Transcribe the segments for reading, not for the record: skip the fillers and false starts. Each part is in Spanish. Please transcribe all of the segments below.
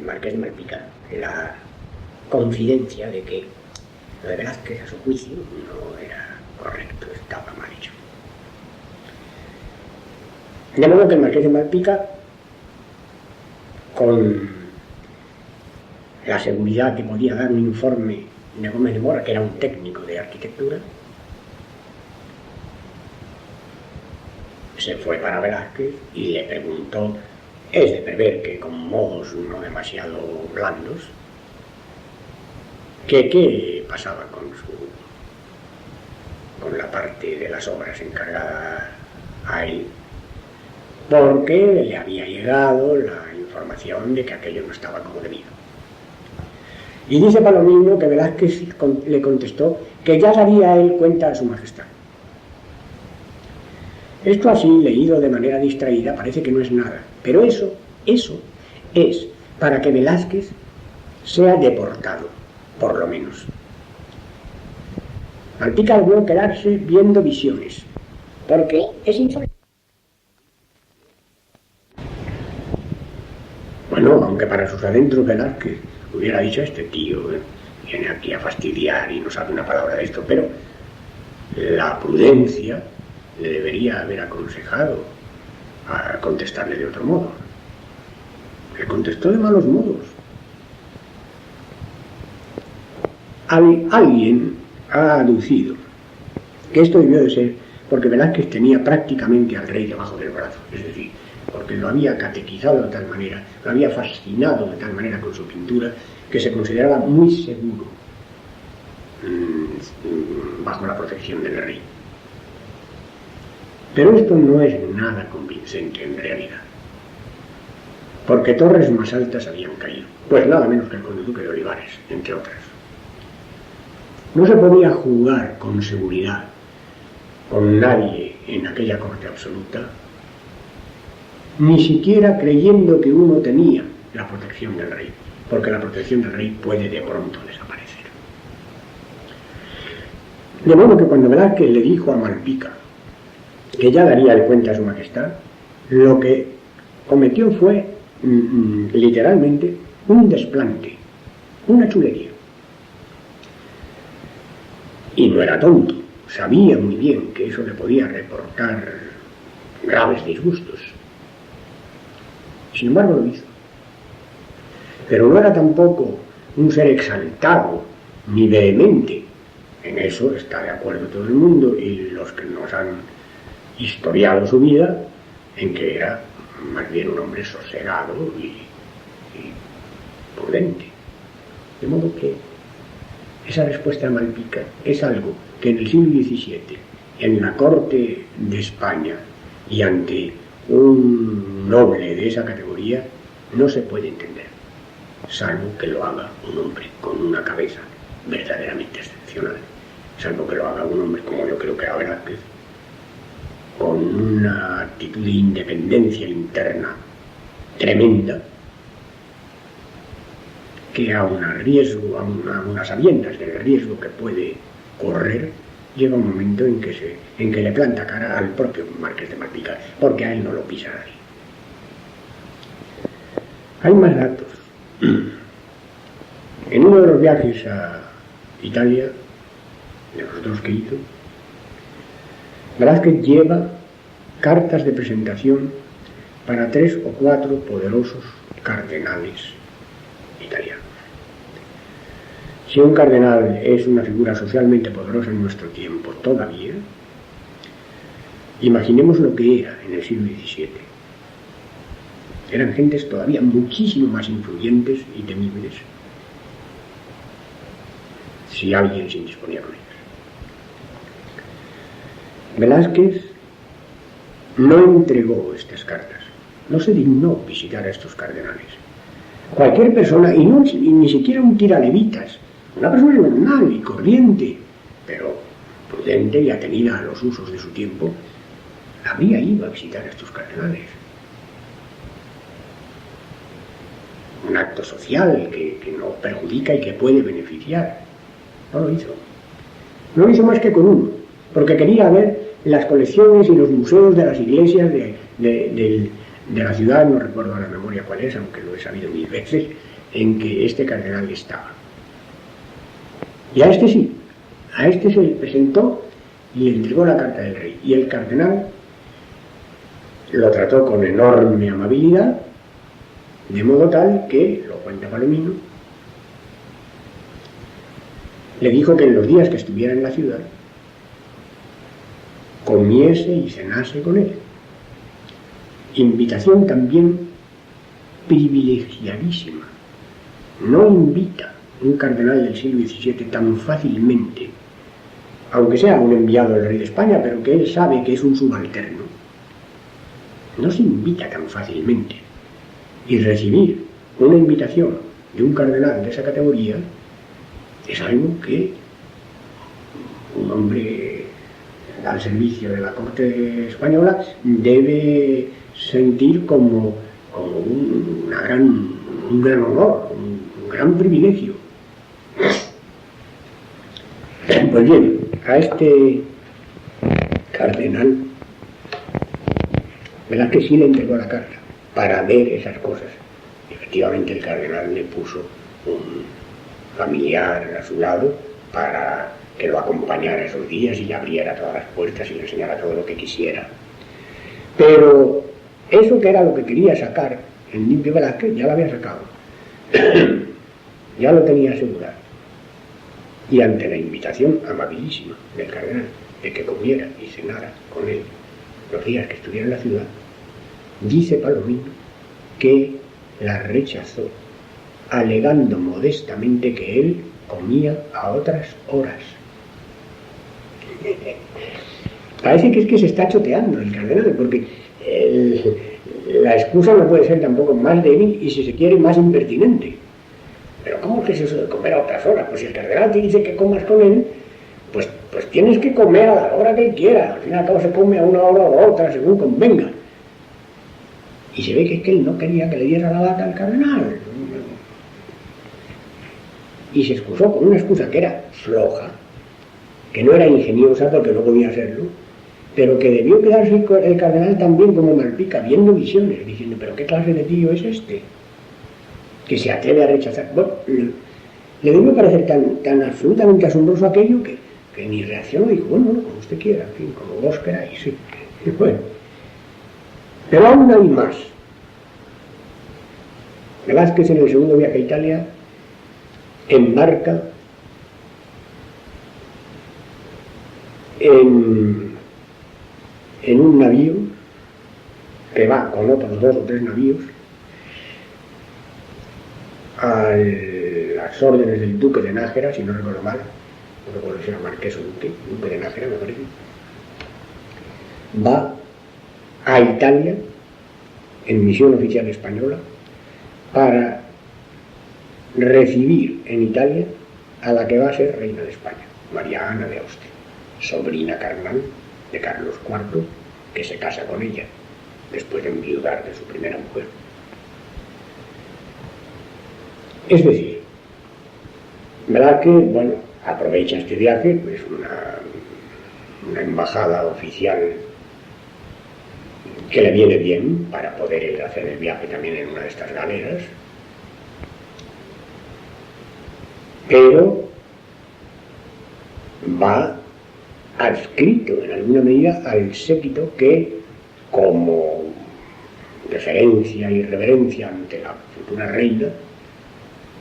el marqués de Malpica la confidencia de que lo de Velázquez, a su juicio, no era correcto, estaba mal hecho. De modo que el marqués de Malpica, con la seguridad que podía dar un informe de Gómez de Mora, que era un técnico de arquitectura, se fue para Velázquez y le preguntó, es de prever que con modos no demasiado blandos, que qué pasaba con la parte de las obras encargada a él, porque le había llegado la información de que aquello no estaba como debido. Y dice Palomino que Velázquez le contestó que ya daría él cuenta a su majestad. Esto así, leído de manera distraída, parece que no es nada, pero eso es para que Velázquez sea deportado, por lo menos. Malpica debió quedarse viendo visiones, porque es insolente. Bueno, aunque para sus adentros Velázquez hubiera dicho, este tío viene aquí a fastidiar y no sabe una palabra de esto, pero la prudencia le debería haber aconsejado a contestarle de otro modo. Le contestó de malos modos. Alguien ha aducido que esto debió de ser porque Velázquez tenía prácticamente al rey debajo del brazo, es decir, porque lo había catequizado de tal manera, lo había fascinado de tal manera con su pintura, que se consideraba muy seguro bajo la protección del rey. Pero esto no es nada convincente en realidad, porque torres más altas habían caído, pues nada menos que el conde duque de Olivares, entre otras. No se podía jugar con seguridad con nadie en aquella corte absoluta, ni siquiera creyendo que uno tenía la protección del rey, porque la protección del rey puede de pronto desaparecer. De modo que cuando Velázquez le dijo a Malpica que ya daría de cuenta a su majestad, lo que cometió fue literalmente un desplante, una chulería. Y no era tonto, sabía muy bien que eso le podía reportar graves disgustos. Sin embargo lo hizo. Pero no era tampoco un ser exaltado ni vehemente. En eso está de acuerdo todo el mundo y los que nos han historiado su vida, en que era más bien un hombre sosegado y prudente. De modo que esa respuesta a Malpica es algo que en el siglo XVII, en la corte de España y ante un noble de esa categoría, no se puede entender, salvo que lo haga un hombre con una cabeza verdaderamente excepcional, salvo que lo haga un hombre como yo creo que era Velázquez, con una actitud de independencia interna tremenda, que aun a riesgo, aun a sabiendas del riesgo que puede correr, llega un momento en que le planta cara al propio marqués de Malpica, porque a él no lo pisa nadie. Hay más datos. En uno de los viajes a Italia, de los dos que hizo, Velázquez lleva cartas de presentación para 3 o 4 poderosos cardenales italianos. Si un cardenal es una figura socialmente poderosa en nuestro tiempo todavía, imaginemos lo que era en el siglo XVII. Eran gentes todavía muchísimo más influyentes y temibles si alguien se indisponía con ellos. Velázquez no entregó estas cartas, no se dignó visitar a estos cardenales. Cualquier persona, y ni siquiera un tiralevitas, una persona normal y corriente, pero prudente y atenida a los usos de su tiempo, habría ido a visitar a estos cardenales. Un acto social que no perjudica y que puede beneficiar. No lo hizo. No lo hizo más que con uno, porque quería ver las colecciones y los museos de las iglesias de la ciudad, no recuerdo a la memoria cuál es, aunque lo he sabido 1000 veces, en que este cardenal estaba. Y a este sí, a este se le presentó y le entregó la carta del rey. Y el cardenal lo trató con enorme amabilidad, de modo tal que, lo cuenta Palomino, le dijo que en los días que estuviera en la ciudad comiese y cenase con él. Invitación también privilegiadísima. No invita un cardenal del siglo XVII tan fácilmente, aunque sea un enviado del rey de España, pero que él sabe que es un subalterno. No se invita tan fácilmente. Y recibir una invitación de un cardenal de esa categoría es algo que un hombre al servicio de la corte española debe sentir como un gran honor, un gran privilegio. Pues bien, a este cardenal, ¿verdad que sí le entregó la carta para ver esas cosas? Efectivamente, el cardenal le puso un familiar a su lado para que lo acompañara esos días y le abriera todas las puertas y le enseñara todo lo que quisiera. Pero eso que era lo que quería sacar en Limpio Velázquez ya lo había sacado. Ya lo tenía asegurado. Y ante la invitación amabilísima del cardenal de que comiera y cenara con él los días que estuviera en la ciudad, dice Palomino que la rechazó, alegando modestamente que él comía a otras horas. Parece que es que se está choteando el cardenal, porque la excusa no puede ser tampoco más débil y, si se quiere, más impertinente. Pero ¿cómo es eso de comer a otras horas? Pues si el cardenal te dice que comas con él, pues tienes que comer a la hora que él quiera. Al fin y al cabo se come a una hora o a otra, según convenga. Y se ve que es que él no quería que le diera la lata al cardenal. Y se excusó con una excusa que era floja, que no era ingeniosa porque no podía hacerlo, pero que debió quedarse el cardenal también como Malpica, viendo visiones, diciendo, pero ¿qué clase de tío es este? Que se atreve a rechazar. Bueno, le debió parecer tan absolutamente asombroso aquello que ni reaccionó y dijo, bueno, como usted quiera, en fin, como vos queráis, sí. Y bueno, pero aún hay más. Velázquez, en el segundo viaje a Italia, embarca en un navío que va con otros 2 o 3 navíos a las órdenes del duque de Nájera, si no recuerdo mal, no recuerdo si era marqués o duque de Nájera me parece, va a Italia en misión oficial española para recibir en Italia a la que va a ser reina de España, María Ana de Austria, sobrina carnal de Carlos IV, que se casa con ella después de enviudar de su primera mujer. Es decir, Velázquez, bueno, aprovecha este viaje, pues una embajada oficial que le viene bien para poder hacer el viaje también en una de estas galeras, pero va adscrito en alguna medida al séquito que, como deferencia y reverencia ante la futura reina,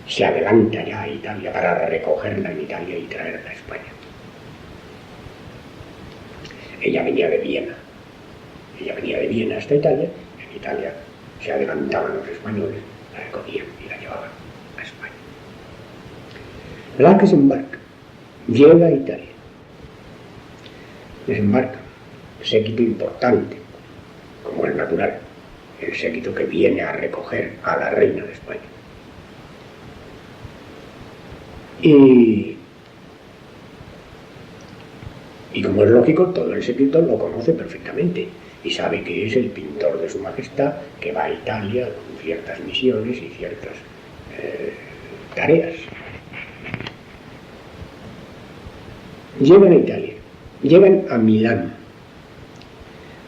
se adelanta ya a Italia para recogerla en Italia y traerla a España. Ella venía de Viena hasta Italia. En Italia se adelantaban los españoles, la recogían y la llevaban a España. Velázquez embarca, llega a Italia, desembarca, séquito importante, como es natural, el séquito que viene a recoger a la reina de España. Y como es lógico, todo el séquito lo conoce perfectamente y sabe que es el pintor de su majestad que va a Italia con ciertas misiones y ciertas tareas. Llegan a Italia, llegan a Milán.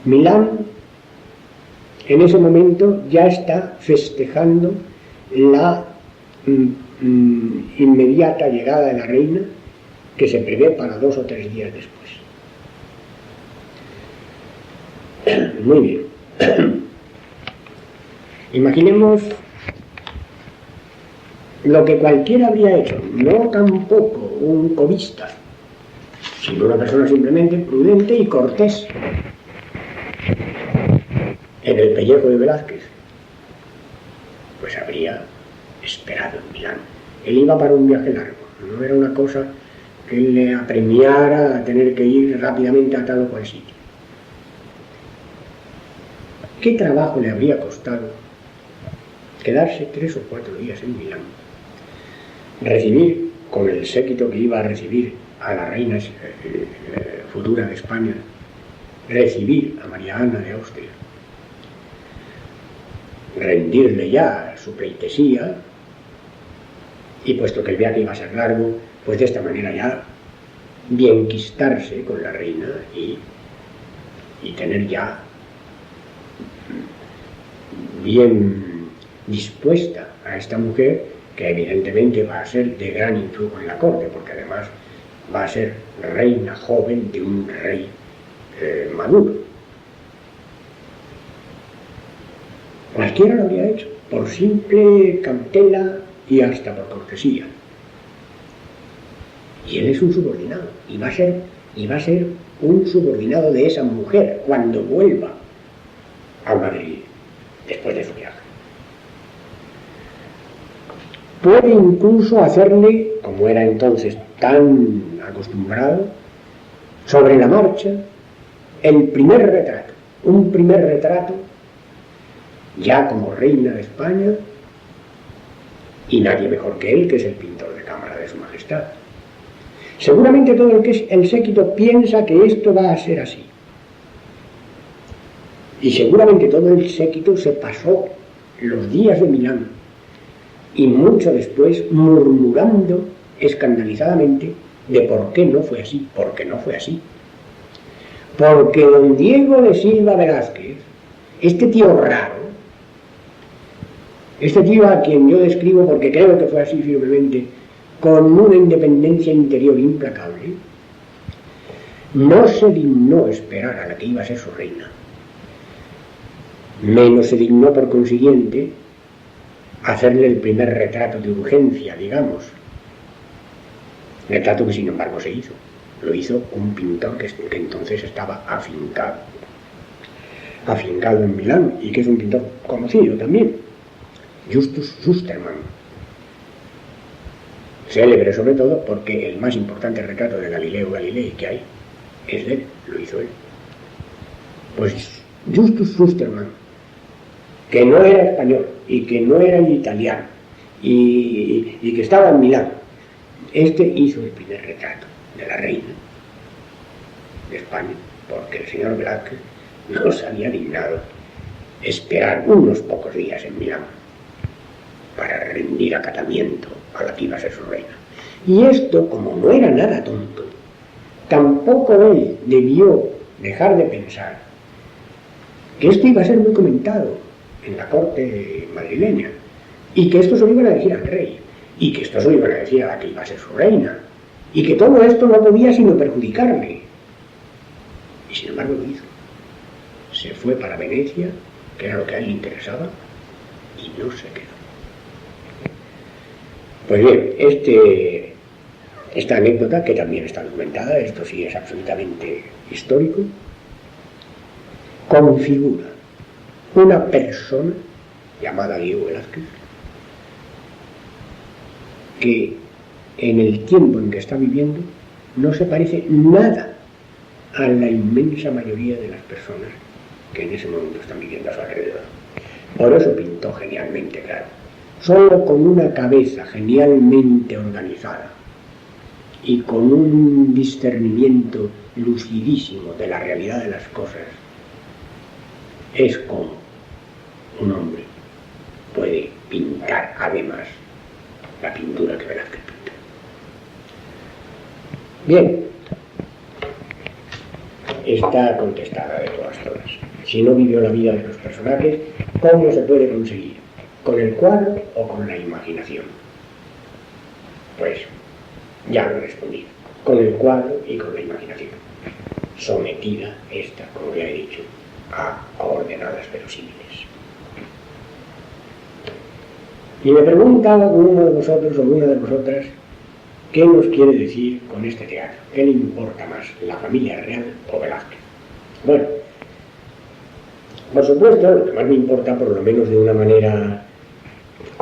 Milán en ese momento ya está festejando la inmediata llegada de la reina, que se prevé para 2 o 3 días después. Muy bien. Imaginemos lo que cualquiera habría hecho, no tampoco un cobista, sino una persona simplemente prudente y cortés, en el pellejo de Velázquez. Pues habría esperado en Milán. Él iba para un viaje largo, no era una cosa que le apremiara a tener que ir rápidamente a tal o cual sitio. ¿Qué trabajo le habría costado quedarse 3 o 4 días en Milán? Recibir, con el séquito que iba a recibir a la reina futura de España, recibir a María Ana de Austria, rendirle ya su pleitesía, y puesto que el viaje iba a ser largo, pues de esta manera ya bienquistarse con la reina y tener ya bien dispuesta a esta mujer, que evidentemente va a ser de gran influjo en la corte, porque además va a ser reina joven de un rey maduro. Cualquiera lo habría hecho, por simple cautela y hasta por cortesía. Y él es un subordinado, y va a ser un subordinado de esa mujer cuando vuelva a Madrid después de su viaje. Puede incluso hacerle, como era entonces tan acostumbrado, sobre la marcha, el primer retrato, un primer retrato ya como reina de España, y nadie mejor que él, que es el pintor de cámara de su majestad. Seguramente todo el séquito piensa que esto va a ser así. Y seguramente todo el séquito se pasó los días de Milán y mucho después murmurando escandalizadamente de por qué no fue así, porque no fue así. Porque don Diego de Silva Velázquez, este tío raro, este tío a quien yo describo porque creo que fue así firmemente, con una independencia interior implacable, no se dignó esperar a la que iba a ser su reina. Menos se dignó, por consiguiente, hacerle el primer retrato de urgencia, digamos. Retrato que sin embargo se hizo. Lo hizo un pintor que entonces estaba afincado en Milán, y que es un pintor conocido también, Justus Sustermann. Célebre sobre todo porque el más importante retrato de Galileo Galilei que hay es de él, lo hizo él. Pues Justus Sustermann, que no era español y que no era italiano y que estaba en Milán, este hizo el primer retrato de la reina de España, porque el señor Velázquez no se había dignado esperar unos pocos días en Milán para rendir acatamiento a la que iba a ser su reina. Y esto, como no era nada tonto, tampoco él debió dejar de pensar que esto iba a ser muy comentado en la corte madrileña, y que esto se lo iban a decir al rey, y que esto se lo iban a decir a la que iba a ser su reina, y que todo esto no podía sino perjudicarle. Y sin embargo lo hizo. Se fue para Venecia, que era lo que a él le interesaba, y no se quedó. Pues bien, esta anécdota, que también está documentada, esto sí es absolutamente histórico, configura una persona llamada Diego Velázquez, que en el tiempo en que está viviendo no se parece nada a la inmensa mayoría de las personas que en ese momento están viviendo a su alrededor. Por eso pintó genialmente, claro. Solo con una cabeza genialmente organizada y con un discernimiento lucidísimo de la realidad de las cosas, es como un hombre puede pintar además la pintura que Velázquez pintó. Bien, está contestada de todas. si no vivió la vida de los personajes, ¿cómo se puede conseguir? ¿Con el cuadro o con la imaginación? Pues ya lo he respondido, con el cuadro y con la imaginación, sometida esta, como ya he dicho, a ordenadas verosímiles. Y me pregunta uno de vosotros o una de vosotras, ¿qué nos quiere decir con este teatro? ¿Qué le importa más, la familia real o Velázquez? Bueno, por supuesto, lo que más me importa, por lo menos de una manera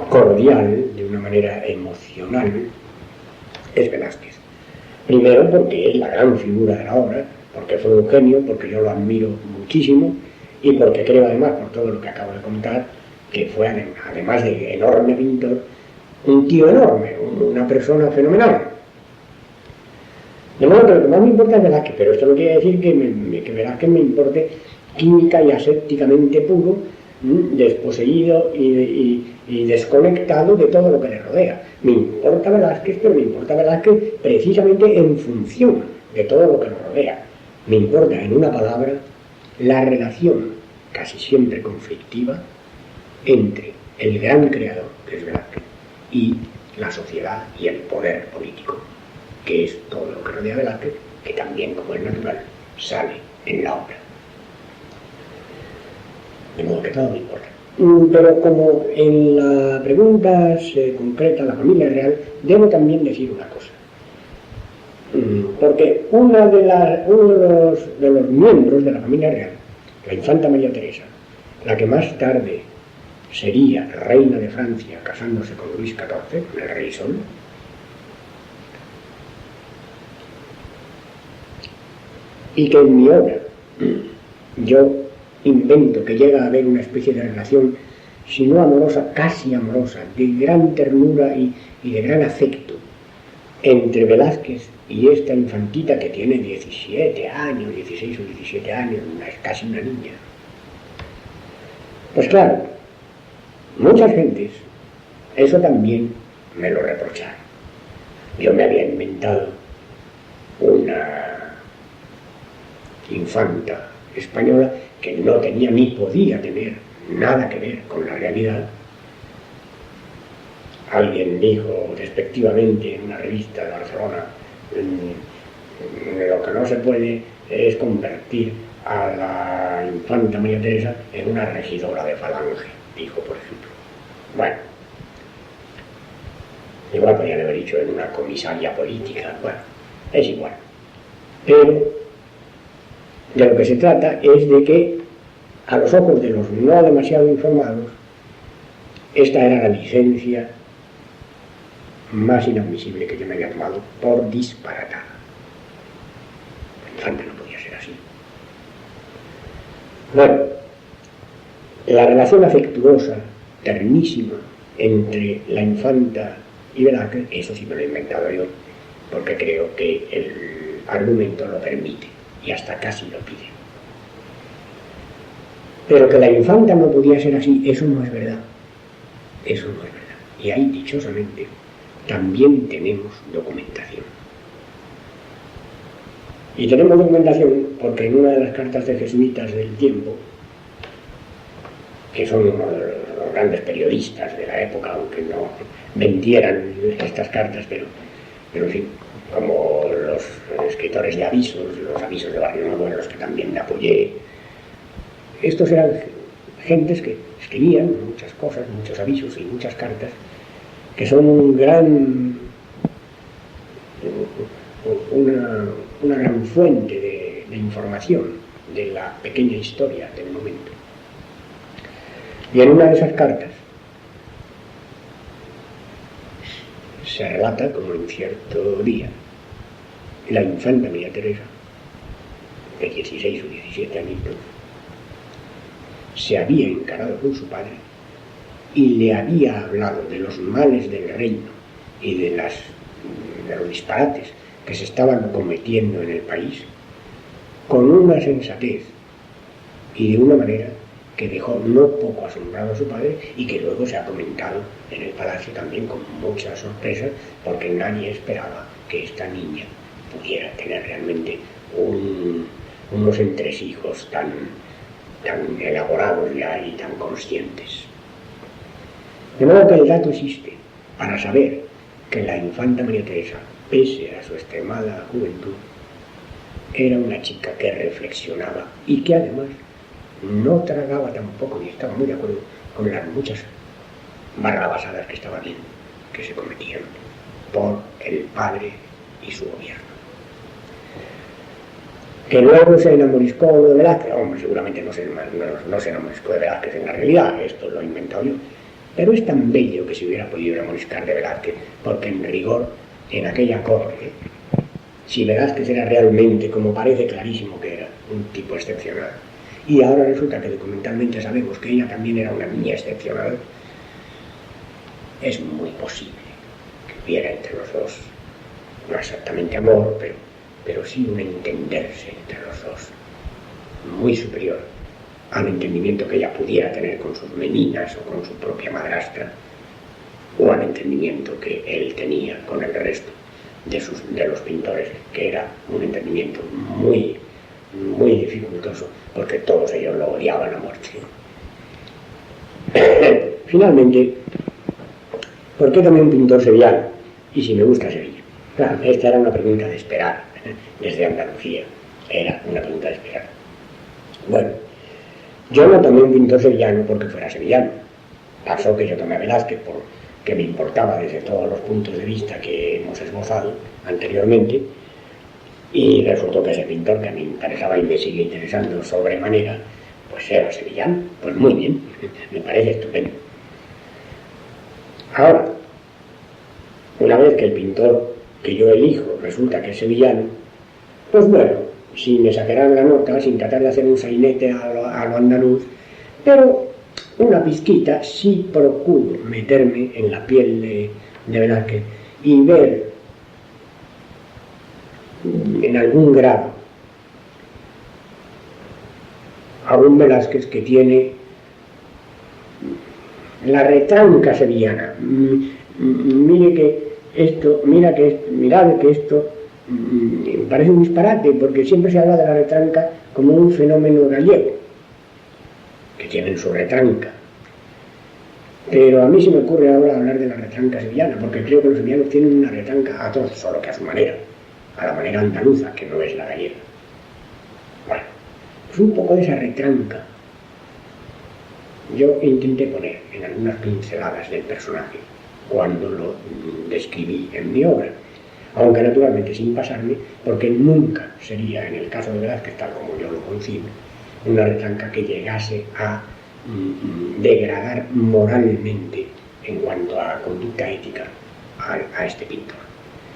cordial, de una manera emocional, es Velázquez. Primero porque es la gran figura de la obra, porque fue un genio, porque yo lo admiro muchísimo y porque creo además, por todo lo que acabo de contar, que fue además de enorme pintor, un tío enorme, una persona fenomenal. De modo que lo que más me importa es Velázquez, pero esto no quiere decir que Velázquez me importe química y asépticamente puro, desposeído y desconectado de todo lo que le rodea. Me importa Velázquez, pero me importa Velázquez precisamente en función de todo lo que le rodea. Me importa, en una palabra, la relación, casi siempre conflictiva, entre el gran creador, que es Velázquez, y la sociedad y el poder político, que es todo lo que rodea a Velázquez, que también, como es natural, sale en la obra. De modo que todo me importa. Pero como en la pregunta se concreta la familia real, debo también decir una cosa. Porque uno de los miembros de la familia real, la infanta María Teresa, la que más tarde sería reina de Francia casándose con Luis XIV, el rey Sol, y que en mi obra yo invento que llega a haber una especie de relación, si no amorosa, casi amorosa, de gran ternura y de gran afecto entre Velázquez y esta infantita que tiene 17 años, 16 o 17 años, es casi una niña. Pues claro, muchas gentes eso también me lo reprocharon. Yo me había inventado una infanta española que no tenía ni podía tener nada que ver con la realidad. Alguien dijo despectivamente en una revista de Barcelona, lo que no se puede es convertir a la infanta María Teresa en una regidora de Falange, dijo, por ejemplo. Bueno, igual podrían haber dicho en una comisaria política, bueno, es igual. Pero de lo que se trata es de que, a los ojos de los no demasiado informados, esta era la licencia más inadmisible que yo me había tomado por disparatada. La infanta no podía ser así. Bueno, la relación afectuosa, ternísima, entre la infanta y Velázquez, eso sí me lo he inventado yo, porque creo que el argumento lo permite y hasta casi lo pide. Pero que la infanta no podía ser así, eso no es verdad. Eso no es verdad. Y ahí, dichosamente, también tenemos documentación. Y tenemos documentación porque en una de las cartas de jesuitas del tiempo, que son uno de los grandes periodistas de la época, aunque no vendieran estas cartas, pero en fin, como los escritores de avisos, los avisos de Barrio Nuevo, en los que también me apoyé. Estos eran gentes que escribían muchas cosas, muchos avisos y muchas cartas, que son una gran fuente de información de la pequeña historia del momento. Y en una de esas cartas se relata como en cierto día la infanta María Teresa, de 16 o 17 añitos, se había encarado con su padre y le había hablado de los males del reino y de los disparates que se estaban cometiendo en el país con una sensatez y de una manera que dejó no poco asombrado a su padre y que luego se ha comentado en el palacio también con mucha sorpresa, porque nadie esperaba que esta niña pudiera tener realmente unos entresijos tan elaborados ya y tan conscientes. De modo que el dato existe para saber que la infanta María Teresa, pese a su extremada juventud, era una chica que reflexionaba y que además no tragaba tampoco, y estaba muy de acuerdo con las muchas barrabasadas que estaba viendo, que se cometían por el padre y su gobierno. Que luego se enamoriscó de Velázquez, hombre, seguramente no se enamoriscó de Velázquez en la realidad, esto lo he inventado yo, pero es tan bello que se hubiera podido enamoriscar de Velázquez, porque en rigor, en aquella corte, si Velázquez era realmente, como parece clarísimo que era, un tipo excepcional, y ahora resulta que documentalmente sabemos que ella también era una niña excepcional, es muy posible que hubiera entre los dos, no exactamente amor, pero sí un entenderse entre los dos, muy superior al entendimiento que ella pudiera tener con sus meninas o con su propia madrastra, o al entendimiento que él tenía con el resto de los pintores, que era un entendimiento muy, muy dificultoso, porque todos ellos lo odiaban a muerte. Finalmente, ¿por qué también un pintor sevillano? Y si me gusta Sevilla. Claro, esta era una pregunta de esperar, desde Andalucía, era una pregunta de esperar. Bueno, yo no tomé un pintor sevillano porque fuera sevillano. Pasó que yo tomé a Velázquez porque me importaba desde todos los puntos de vista que hemos esbozado anteriormente, y resultó que ese pintor, que a mí me interesaba y me sigue interesando sobremanera, pues era sevillano. Pues muy bien, me parece estupendo. Ahora, una vez que el pintor que yo elijo resulta que es sevillano, pues bueno, si me sacarán la nota, sin tratar de hacer un sainete a lo andaluz, pero una pizquita sí procuro meterme en la piel de Velázquez y ver en algún grado a un Velázquez que tiene la retranca sevillana. Mirad que esto parece un disparate, porque siempre se habla de la retranca como un fenómeno gallego, que tienen su retranca. Pero a mí se me ocurre ahora hablar de la retranca sevillana, porque creo que los sevillanos tienen una retranca atroz, solo que a su manera, a la manera andaluza, que no es la gallega. Bueno, pues un poco de esa retranca yo intenté poner en algunas pinceladas del personaje cuando lo describí en mi obra, aunque naturalmente sin pasarme, porque nunca sería, en el caso de Velázquez, tal como yo lo concibo, una retranca que llegase a degradar moralmente en cuanto a conducta ética a este pintor.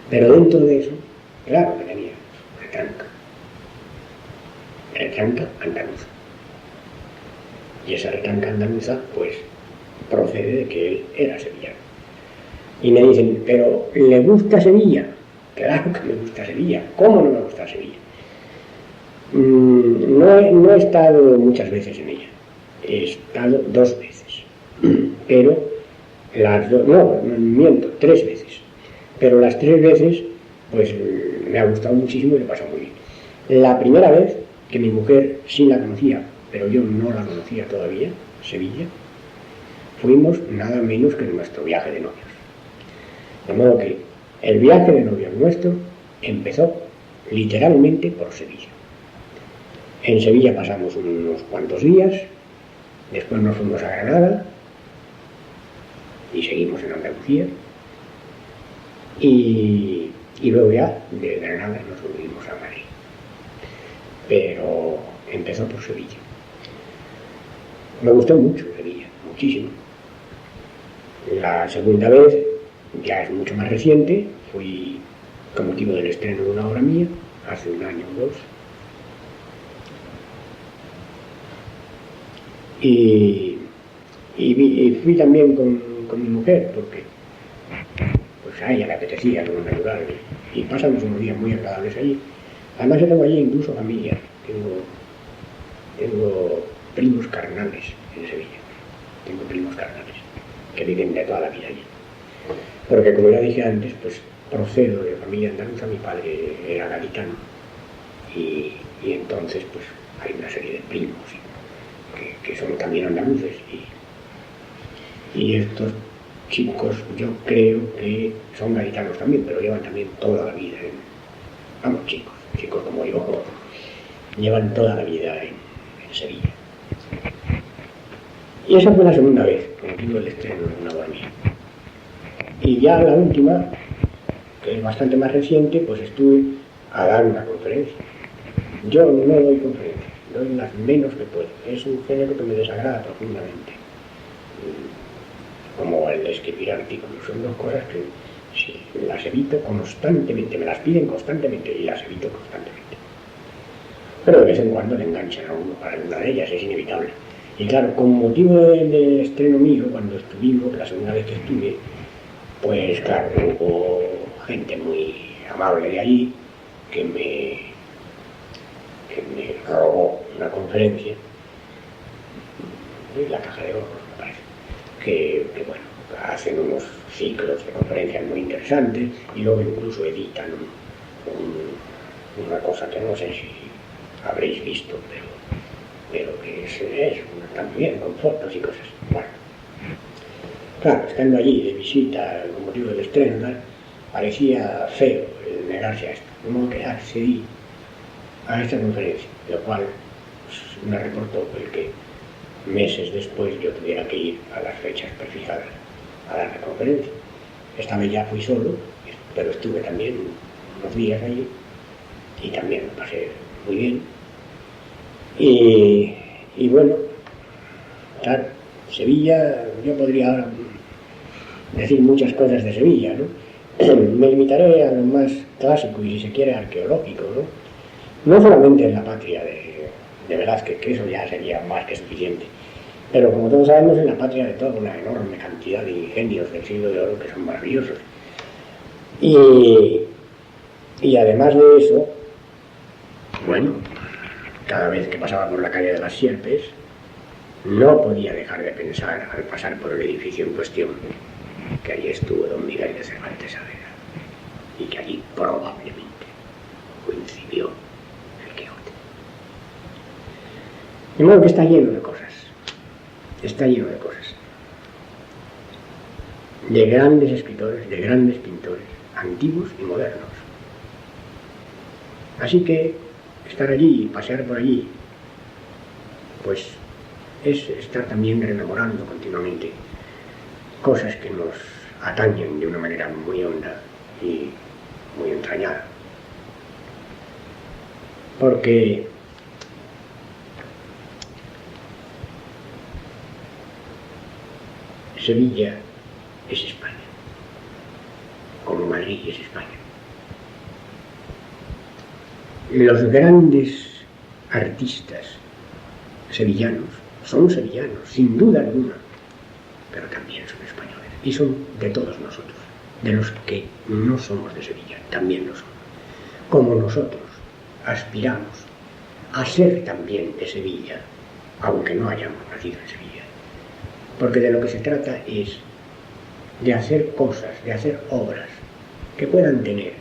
Pero dentro de eso, claro que tenía retranca andaluza. Y esa retranca andaluza, pues, procede de que él era sevillano. Y me dicen, ¿pero le gusta Sevilla? Claro que me gusta Sevilla. ¿Cómo no me gusta Sevilla? No he estado muchas veces en ella. He estado 2 veces. Pero miento, 3 veces. Pero las 3 veces, pues, me ha gustado muchísimo y me pasa muy bien. La primera vez, que mi mujer sí la conocía, pero yo no la conocía todavía, Sevilla, fuimos nada menos que en nuestro viaje de novios. De modo que el viaje de novios nuestro empezó literalmente por Sevilla. En Sevilla pasamos unos cuantos días, después nos fuimos a Granada y seguimos en Andalucía, y luego ya de Granada nos volvimos a Madrid. Pero empezó por Sevilla. Me gustó mucho Sevilla, muchísimo. La segunda vez ya es mucho más reciente, fui con motivo del estreno de una obra mía, hace 1 año o 2. Y fui también con mi mujer, porque pues a ella le apetecía, lo natural, y pasamos unos días muy agradables allí. Además yo tengo allí incluso familia, tengo primos carnales en Sevilla, tengo primos carnales que viven de toda la vida allí. Porque como ya dije antes, pues procedo de familia andaluza, mi padre era gaditano, y entonces pues hay una serie de primos que son también andaluces. Y estos chicos yo creo que son gaditanos también, pero llevan también toda la vida chicos como yo, llevan toda la vida en Sevilla. Y esa fue la segunda vez, con motivo del estreno de Una boda mía. Y ya la última, que es bastante más reciente, pues estuve a dar una conferencia. Yo no doy conferencias, doy las menos que puedo. Es un género que me desagrada profundamente. Como el de escribir artículos, son dos cosas que sí, las evito constantemente, me las piden constantemente y las evito constantemente. Pero de vez en cuando le enganchan a uno para alguna de ellas, es inevitable. Y claro, con motivo del estreno mío, cuando estuvimos, la segunda vez que estuve, pues claro, hubo gente muy amable de allí que me robó una conferencia en la Caja de Oro, me parece, que bueno, hacen unos ciclos de conferencias muy interesantes y luego incluso editan una cosa que no sé si habréis visto, pero que es también bien, con fotos y cosas. Bueno, claro, estando allí de visita con motivo del estreno, parecía feo el negarse a esto. De modo que accedí a esta conferencia, lo cual pues, me reportó el que meses después yo tuviera que ir a las fechas prefijadas a dar la conferencia. Esta vez ya fui solo, pero estuve también unos días allí y también lo pasé muy bien. Y bueno, claro, Sevilla, yo podría ahora decir muchas cosas de Sevilla, ¿no? Me limitaré a lo más clásico y, si se quiere, arqueológico, ¿no? No solamente en la patria de Velázquez, que eso ya sería más que suficiente, pero como todos sabemos, en la patria de toda una enorme cantidad de ingenios del siglo de oro que son maravillosos. Y además de eso, bueno, cada vez que pasaba por la calle de las Sierpes, no podía dejar de pensar, al pasar por el edificio en cuestión, que allí estuvo don Miguel de Cervantes Saavedra y que allí probablemente coincidió el Quijote. De modo que está lleno de cosas, de grandes escritores, de grandes pintores, antiguos y modernos. Así que estar allí y pasear por allí, pues es estar también rememorando continuamente cosas que nos atañen de una manera muy honda y muy entrañada. Porque Sevilla es España, como Madrid es España. Los grandes artistas sevillanos son sevillanos, sin duda alguna, pero también son españoles y son de todos nosotros, de los que no somos de Sevilla, también lo somos. Como nosotros aspiramos a ser también de Sevilla, aunque no hayamos nacido en Sevilla, porque de lo que se trata es de hacer cosas, de hacer obras que puedan tener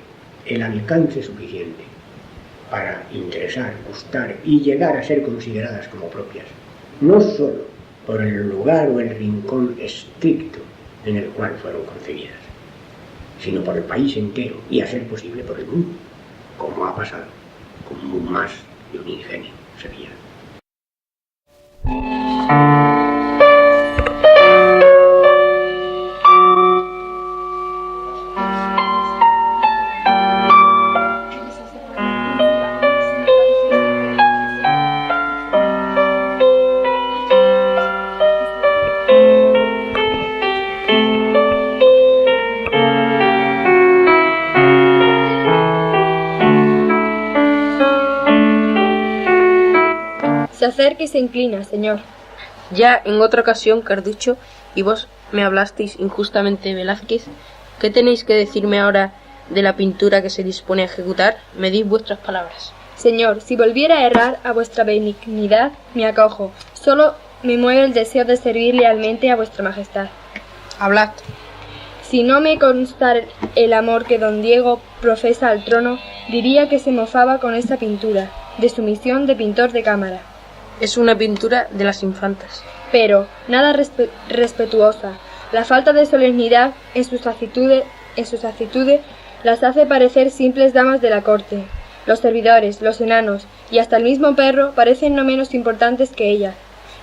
el alcance suficiente para interesar, gustar y llegar a ser consideradas como propias, no solo por el lugar o el rincón estricto en el cual fueron concebidas, sino por el país entero y, a ser posible, por el mundo, como ha pasado con más de un ingenio sevillano. Se acerca y se inclina, señor. Ya en otra ocasión, Carducho, y vos me hablasteis injustamente de Velázquez. ¿Qué tenéis que decirme ahora de la pintura que se dispone a ejecutar? Me dis vuestras palabras. Señor, si volviera a errar, a vuestra benignidad me acojo. Solo me mueve el deseo de servir lealmente a vuestra majestad. Hablad. Si no me constara el amor que don Diego profesa al trono, diría que se mofaba con esta pintura, de su misión de pintor de cámara. Es una pintura de las infantas. Pero nada respetuosa. La falta de solemnidad en sus actitudes las hace parecer simples damas de la corte. Los servidores, los enanos y hasta el mismo perro parecen no menos importantes que ellas.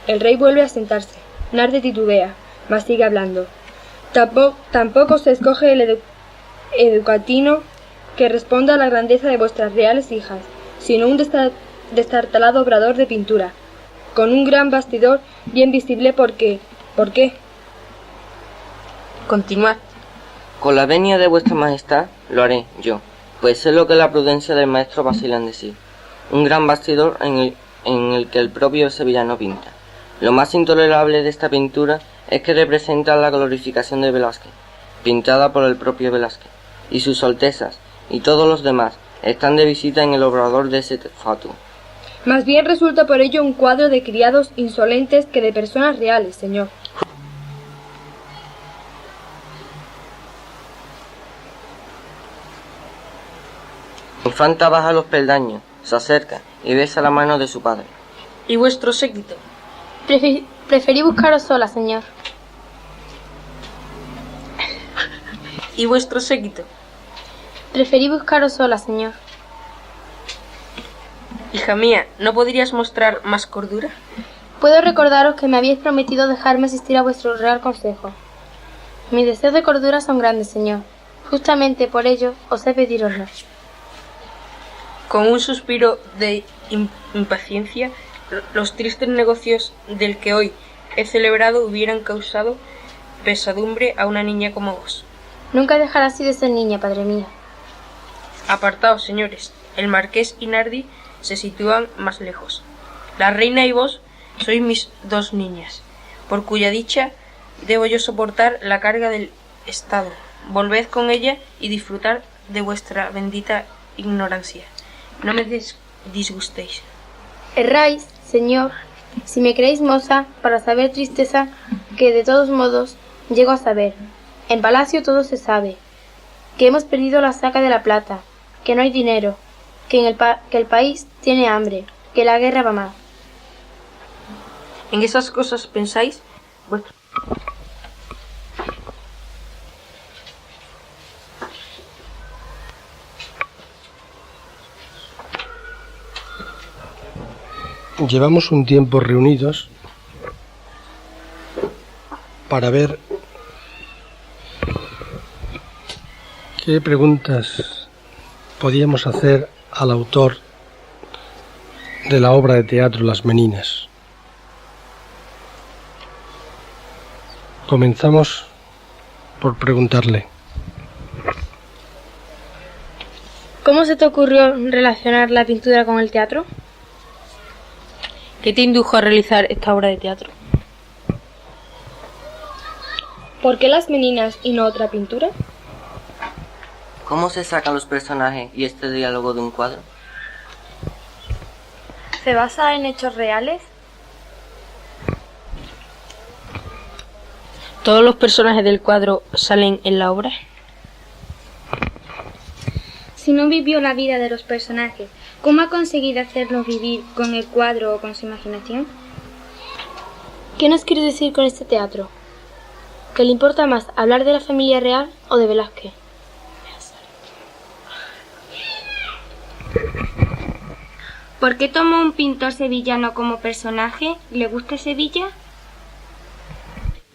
El rey vuelve a sentarse. Nardi titubea, mas sigue hablando. Tampoco se escoge el educatino que responda a la grandeza de vuestras reales hijas, sino un destartalado obrador de pintura, con un gran bastidor bien visible porque... ¿Por qué? Continuad. Con la venia de vuestra majestad lo haré yo, pues sé lo que la prudencia del maestro vacilan de sí. Un gran bastidor en el que el propio sevillano pinta. Lo más intolerable de esta pintura es que representa la glorificación de Velázquez, pintada por el propio Velázquez, y sus altezas y todos los demás están de visita en el obrador de ese fatuo. Más bien resulta por ello un cuadro de criados insolentes que de personas reales, señor. La infanta baja los peldaños, se acerca y besa la mano de su padre. ¿Y vuestro séquito? Preferí buscaros sola, señor. ¿Y vuestro séquito? Preferí buscaros sola, señor. Hija mía, ¿no podrías mostrar más cordura? Puedo recordaros que me habíais prometido dejarme asistir a vuestro real consejo. Mis deseos de cordura son grandes, señor. Justamente por ello os he pediroslo. Con un suspiro de impaciencia, los tristes negocios del que hoy he celebrado hubieran causado pesadumbre a una niña como vos. Nunca dejará así de ser niña, padre mío. Apartaos, señores. El marqués y Nardi se sitúan más lejos. La reina y vos sois mis dos niñas, por cuya dicha debo yo soportar la carga del Estado. Volved con ella y disfrutad de vuestra bendita ignorancia. No me disgustéis. Erráis, señor, si me creéis moza, para saber tristeza que de todos modos llego a saber. En palacio todo se sabe, que hemos perdido la saca de la plata, que no hay dinero, que el país tiene hambre, que la guerra va mal. ¿En esas cosas pensáis? Llevamos un tiempo reunidos para ver qué preguntas podíamos hacer al autor de la obra de teatro Las Meninas. Comenzamos por preguntarle: ¿cómo se te ocurrió relacionar la pintura con el teatro? ¿Qué te indujo a realizar esta obra de teatro? ¿Por qué Las Meninas y no otra pintura? ¿Cómo se sacan los personajes y este diálogo de un cuadro? ¿Se basa en hechos reales? ¿Todos los personajes del cuadro salen en la obra? Si no vivió la vida de los personajes, ¿cómo ha conseguido hacerlos vivir con el cuadro o con su imaginación? ¿Qué nos quiere decir con este teatro? ¿Que le importa más hablar de la familia real o de Velázquez? ¿Por qué tomó un pintor sevillano como personaje? ¿Le gusta Sevilla?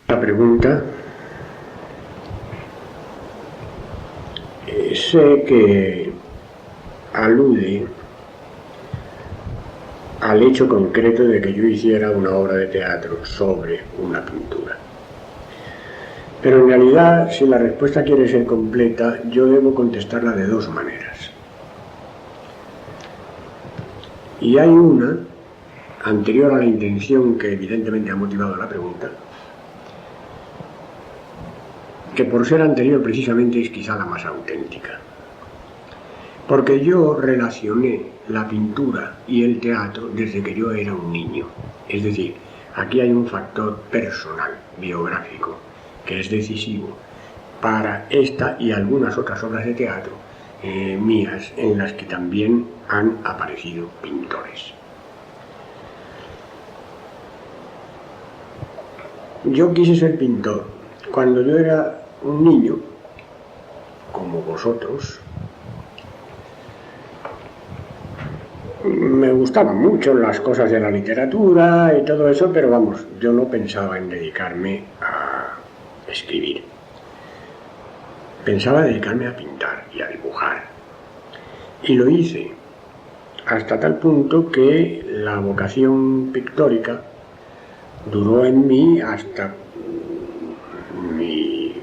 La pregunta sé que alude al hecho concreto de que yo hiciera una obra de teatro sobre una pintura. Pero en realidad, si la respuesta quiere ser completa, yo debo contestarla de dos maneras. Y hay una, anterior a la intención que evidentemente ha motivado la pregunta, que por ser anterior precisamente es quizá la más auténtica. Porque yo relacioné la pintura y el teatro desde que yo era un niño. Es decir, aquí hay un factor personal, biográfico, que es decisivo para esta y algunas otras obras de teatro mías, en las que también han aparecido pintores. yo quise ser pintor. Cuando yo era un niño, como vosotros, me gustaban mucho las cosas de la literatura y todo eso, pero vamos, yo no pensaba en dedicarme a escribir. Pensaba dedicarme a pintar y a dibujar. Y lo hice hasta tal punto que la vocación pictórica duró en mí hasta mi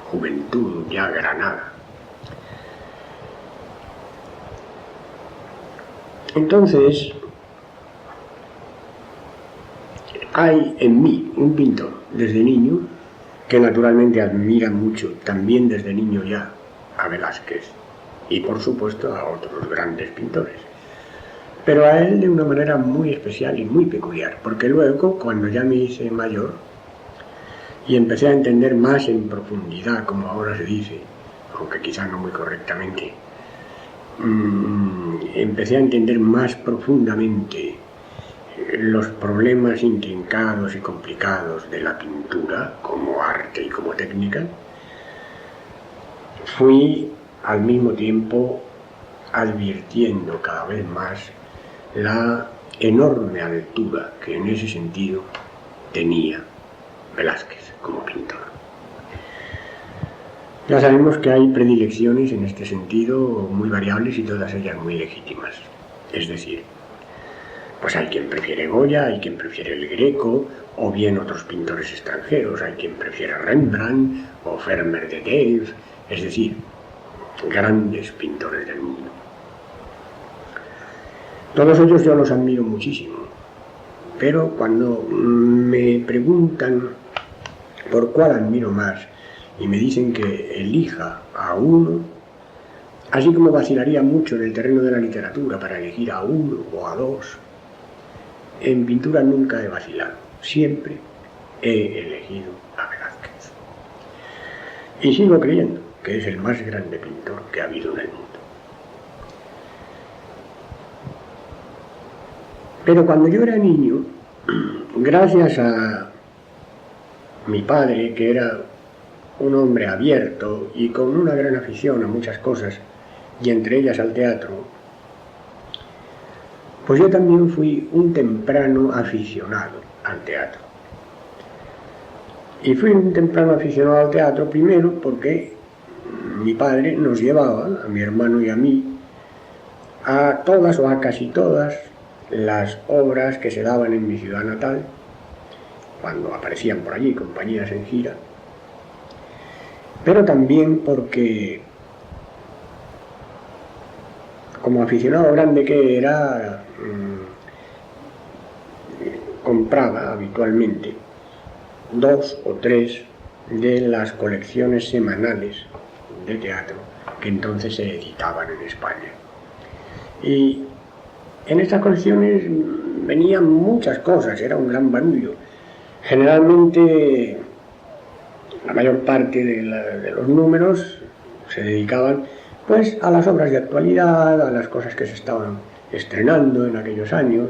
juventud ya granada. Entonces, hay en mí un pintor desde niño que naturalmente admira mucho, también desde niño ya, a Velázquez y por supuesto a otros grandes pintores. Pero a él de una manera muy especial y muy peculiar, porque luego, cuando ya me hice mayor y empecé a entender más en profundidad, como ahora se dice, aunque quizás no muy correctamente, empecé a entender más profundamente los problemas intrincados y complicados de la pintura como arte y como técnica, fui al mismo tiempo advirtiendo cada vez más la enorme altura que en ese sentido tenía Velázquez como pintor. Ya sabemos que hay predilecciones en este sentido muy variables y todas ellas muy legítimas. Es decir, pues hay quien prefiere Goya, hay quien prefiere el Greco, o bien otros pintores extranjeros, hay quien prefiere Rembrandt o Vermeer de Delft, es decir, grandes pintores del mundo. Todos ellos yo los admiro muchísimo, pero cuando me preguntan por cuál admiro más y me dicen que elija a uno, así como vacilaría mucho en el terreno de la literatura para elegir a uno o a dos, en pintura nunca he vacilado, siempre he elegido a Velázquez. Y sigo creyendo que es el más grande pintor que ha habido en el mundo. Pero cuando yo era niño, gracias a mi padre, que era un hombre abierto y con una gran afición a muchas cosas, y entre ellas al teatro, pues yo también fui un temprano aficionado al teatro. Y fui un temprano aficionado al teatro primero porque mi padre nos llevaba, a mi hermano y a mí, a todas o a casi todas las obras que se daban en mi ciudad natal, cuando aparecían por allí compañías en gira, pero también porque, como aficionado grande que era, compraba habitualmente 2 o 3 de las colecciones semanales de teatro que entonces se editaban en España. Y en estas colecciones venían muchas cosas, era un gran barullo. Generalmente la mayor parte de los números se dedicaban pues a las obras de actualidad, a las cosas que se estaban estrenando en aquellos años,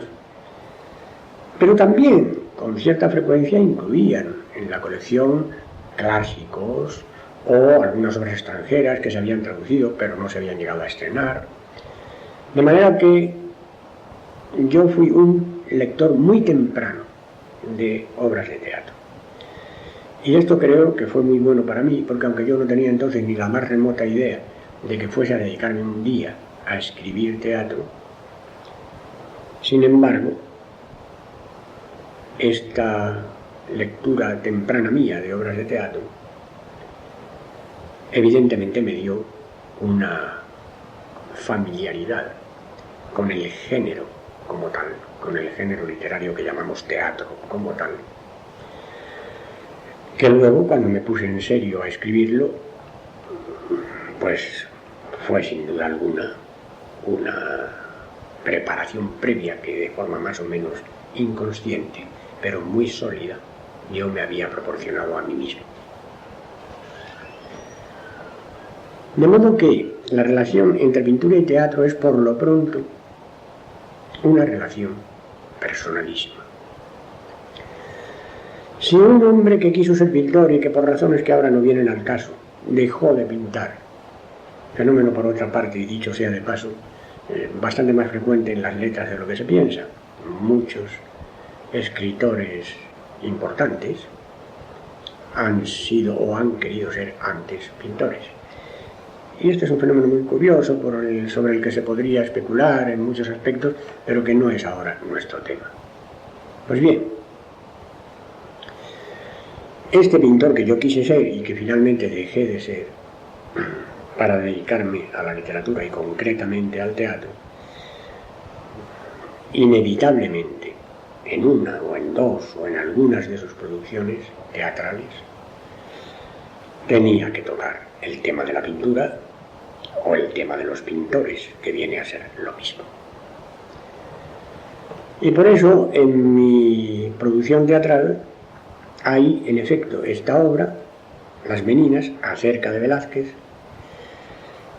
pero también con cierta frecuencia incluían en la colección clásicos o algunas obras extranjeras que se habían traducido pero no se habían llegado a estrenar. De manera que yo fui un lector muy temprano de obras de teatro. Y esto creo que fue muy bueno para mí, porque aunque yo no tenía entonces ni la más remota idea de que fuese a dedicarme un día a escribir teatro, sin embargo, esta lectura temprana mía de obras de teatro evidentemente me dio una familiaridad con el género como tal, con el género literario que llamamos teatro como tal, que luego cuando me puse en serio a escribirlo, pues fue sin duda alguna una preparación previa que de forma más o menos inconsciente, pero muy sólida, yo me había proporcionado a mí mismo. De modo que la relación entre pintura y teatro es por lo pronto una relación personalísima. Si un hombre que quiso ser pintor y que por razones que ahora no vienen al caso, dejó de pintar, fenómeno por otra parte, y dicho sea de paso, bastante más frecuente en las letras de lo que se piensa, muchos escritores importantes han sido o han querido ser antes pintores. Y este es un fenómeno muy curioso sobre el que se podría especular en muchos aspectos, pero que no es ahora nuestro tema. Pues bien, este pintor que yo quise ser y que finalmente dejé de ser para dedicarme a la literatura y concretamente al teatro, inevitablemente en una o en dos o en algunas de sus producciones teatrales tenía que tocar el tema de la pintura o el tema de los pintores, que viene a ser lo mismo. Y por eso en mi producción teatral hay en efecto esta obra, Las Meninas, acerca de Velázquez,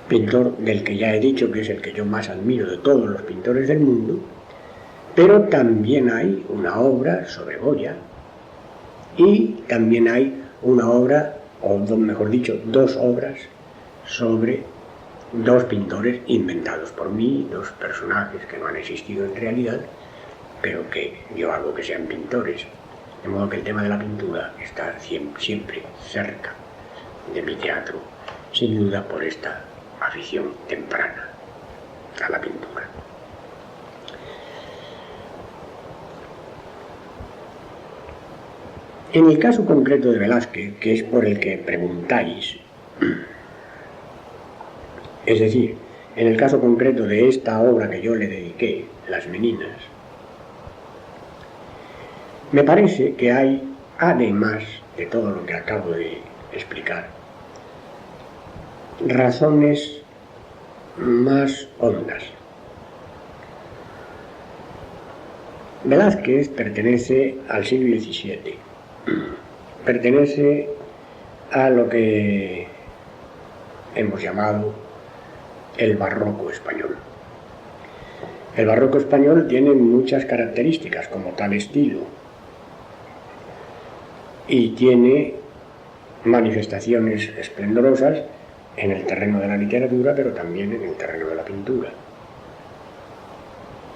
pintor del que ya he dicho que es el que yo más admiro de todos los pintores del mundo, pero también hay una obra sobre Goya y también hay una obra, o mejor dicho, dos obras sobre dos pintores inventados por mí, dos personajes que no han existido en realidad, pero que yo hago que sean pintores. De modo que el tema de la pintura está siempre cerca de mi teatro, sin duda por esta afición temprana a la pintura. En el caso concreto de Velázquez, que es por el que preguntáis, es decir, en el caso concreto de esta obra que yo le dediqué, Las Meninas, me parece que hay, además de todo lo que acabo de explicar, razones más hondas. Velázquez pertenece al siglo XVII, pertenece a lo que hemos llamado el barroco español. El barroco español tiene muchas características como tal estilo y tiene manifestaciones esplendorosas en el terreno de la literatura, pero también en el terreno de la pintura.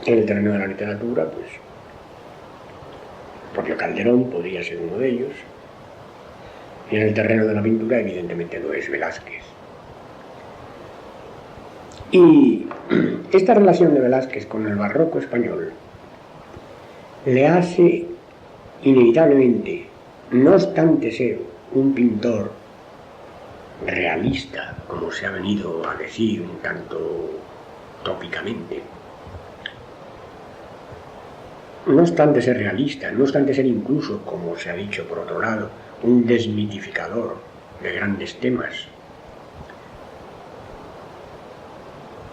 En el terreno de la literatura, pues, el propio Calderón podría ser uno de ellos, y en el terreno de la pintura, evidentemente, lo es Velázquez. Y esta relación de Velázquez con el barroco español le hace inevitablemente, no obstante ser un pintor realista, como se ha venido a decir un tanto tópicamente, no obstante ser realista, no obstante ser incluso, como se ha dicho por otro lado, un desmitificador de grandes temas,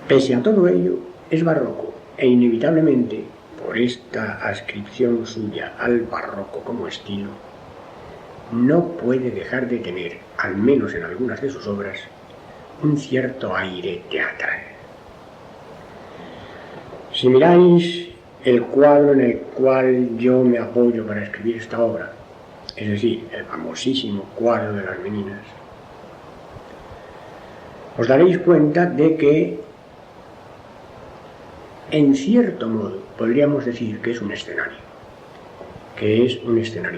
pese a todo ello, es barroco e inevitablemente, por esta adscripción suya al barroco como estilo, no puede dejar de tener, al menos en algunas de sus obras, un cierto aire teatral. Si miráis el cuadro en el cual yo me apoyo para escribir esta obra, es decir, el famosísimo cuadro de Las Meninas, os daréis cuenta de que, en cierto modo, podríamos decir que es un escenario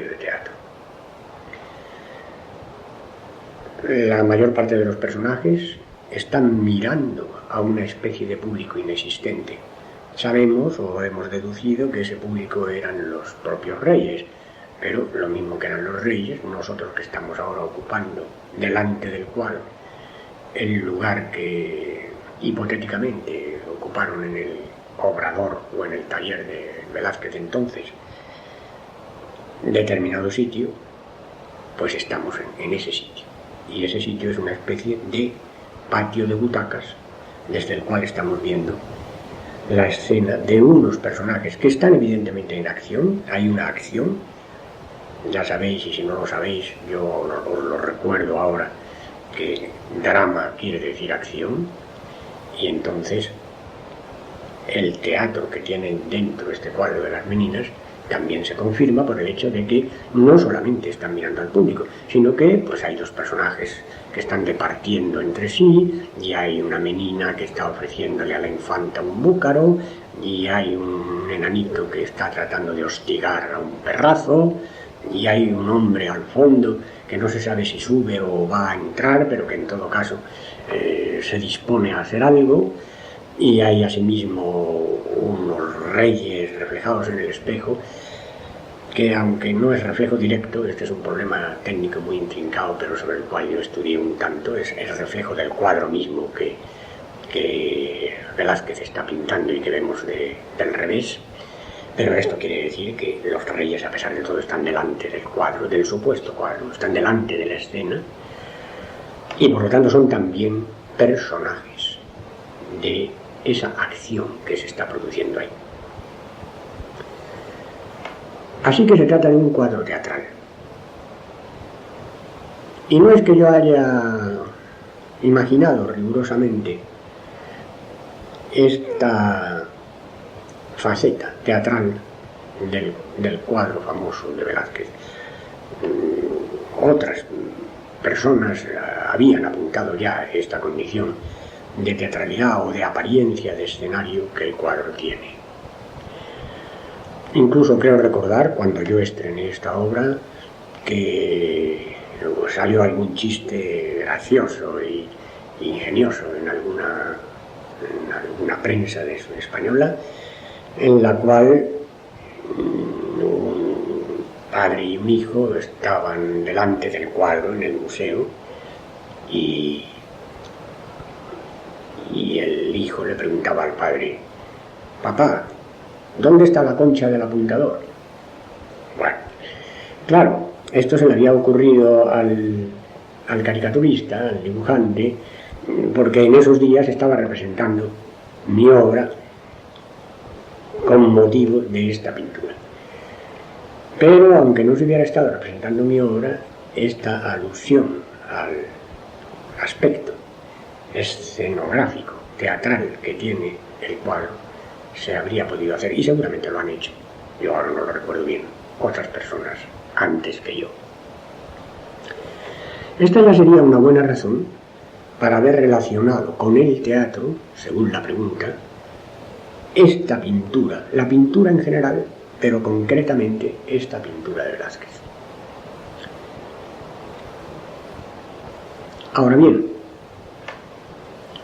de teatro. La mayor parte de los personajes están mirando a una especie de público inexistente. Sabemos o hemos deducido que ese público eran los propios reyes, pero lo mismo que eran los reyes, nosotros que estamos ahora ocupando delante del cuadro el lugar que hipotéticamente ocuparon en el obrador o en el taller de Velázquez entonces, determinado sitio, pues estamos en ese sitio. Y ese sitio es una especie de patio de butacas desde el cual estamos viendo la escena de unos personajes que están evidentemente en acción. Hay una acción, ya sabéis, y si no lo sabéis yo os lo recuerdo ahora, que drama quiere decir acción, y entonces el teatro que tienen dentro este cuadro de Las Meninas también se confirma por el hecho de que no solamente están mirando al público, sino que pues hay dos personajes que están departiendo entre sí, y hay una menina que está ofreciéndole a la infanta un búcaro, y hay un enanito que está tratando de hostigar a un perrazo, y hay un hombre al fondo que no se sabe si sube o va a entrar, pero que en todo caso se dispone a hacer algo, y hay asimismo unos reyes reflejados en el espejo, que aunque no es reflejo directo, este es un problema técnico muy intrincado, pero sobre el cual yo estudié un tanto, es el reflejo del cuadro mismo que Velázquez está pintando y que vemos del revés. Pero esto quiere decir que los reyes, a pesar de todo, están delante del cuadro, del supuesto cuadro, están delante de la escena, y por lo tanto son también personajes de esa acción que se está produciendo ahí. Así que se trata de un cuadro teatral. Y no es que yo haya imaginado rigurosamente esta faceta teatral del cuadro famoso de Velázquez. Otras personas habían apuntado ya esta condición de teatralidad o de apariencia de escenario que el cuadro tiene. Incluso creo recordar, cuando yo estrené esta obra, que salió algún chiste gracioso y ingenioso en alguna prensa española, en la cual un padre y un hijo estaban delante del cuadro en el museo, y el hijo le preguntaba al padre: «Papá, ¿dónde está la concha del apuntador?». Bueno, claro, esto se le había ocurrido al caricaturista, al dibujante, porque en esos días estaba representando mi obra con motivo de esta pintura. Pero aunque no se hubiera estado representando mi obra, esta alusión al aspecto escenográfico, teatral que tiene el cuadro, se habría podido hacer, y seguramente lo han hecho. Yo ahora no lo recuerdo bien, otras personas antes que yo. Esta ya sería una buena razón para haber relacionado con el teatro, según la pregunta, esta pintura, la pintura en general, pero concretamente esta pintura de Velázquez. Ahora bien,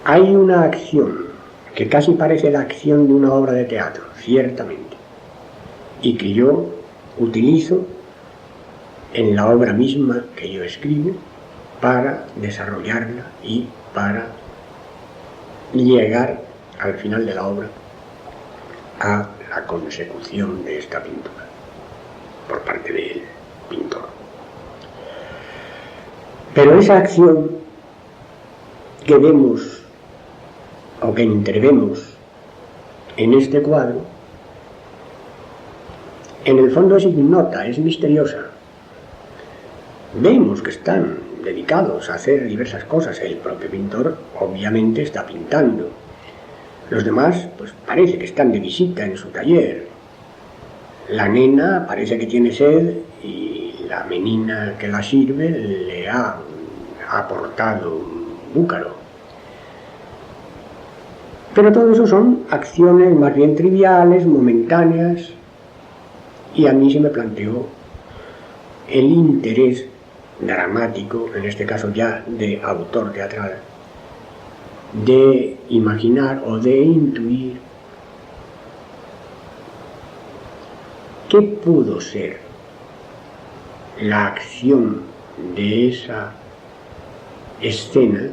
hay una acción que casi parece la acción de una obra de teatro, ciertamente, y que yo utilizo en la obra misma que yo escribo para desarrollarla y para llegar al final de la obra a la consecución de esta pintura por parte del pintor. Pero esa acción que vemos o que intervemos en este cuadro, en el fondo es ignota, es misteriosa. Vemos que están dedicados a hacer diversas cosas. El propio pintor obviamente está pintando. Los demás, pues parece que están de visita en su taller. La nena parece que tiene sed y la menina que la sirve le ha aportado un búcaro. Pero todo eso son acciones más bien triviales, momentáneas, y a mí se me planteó el interés dramático, en este caso ya de autor teatral, de imaginar o de intuir qué pudo ser la acción de esa escena,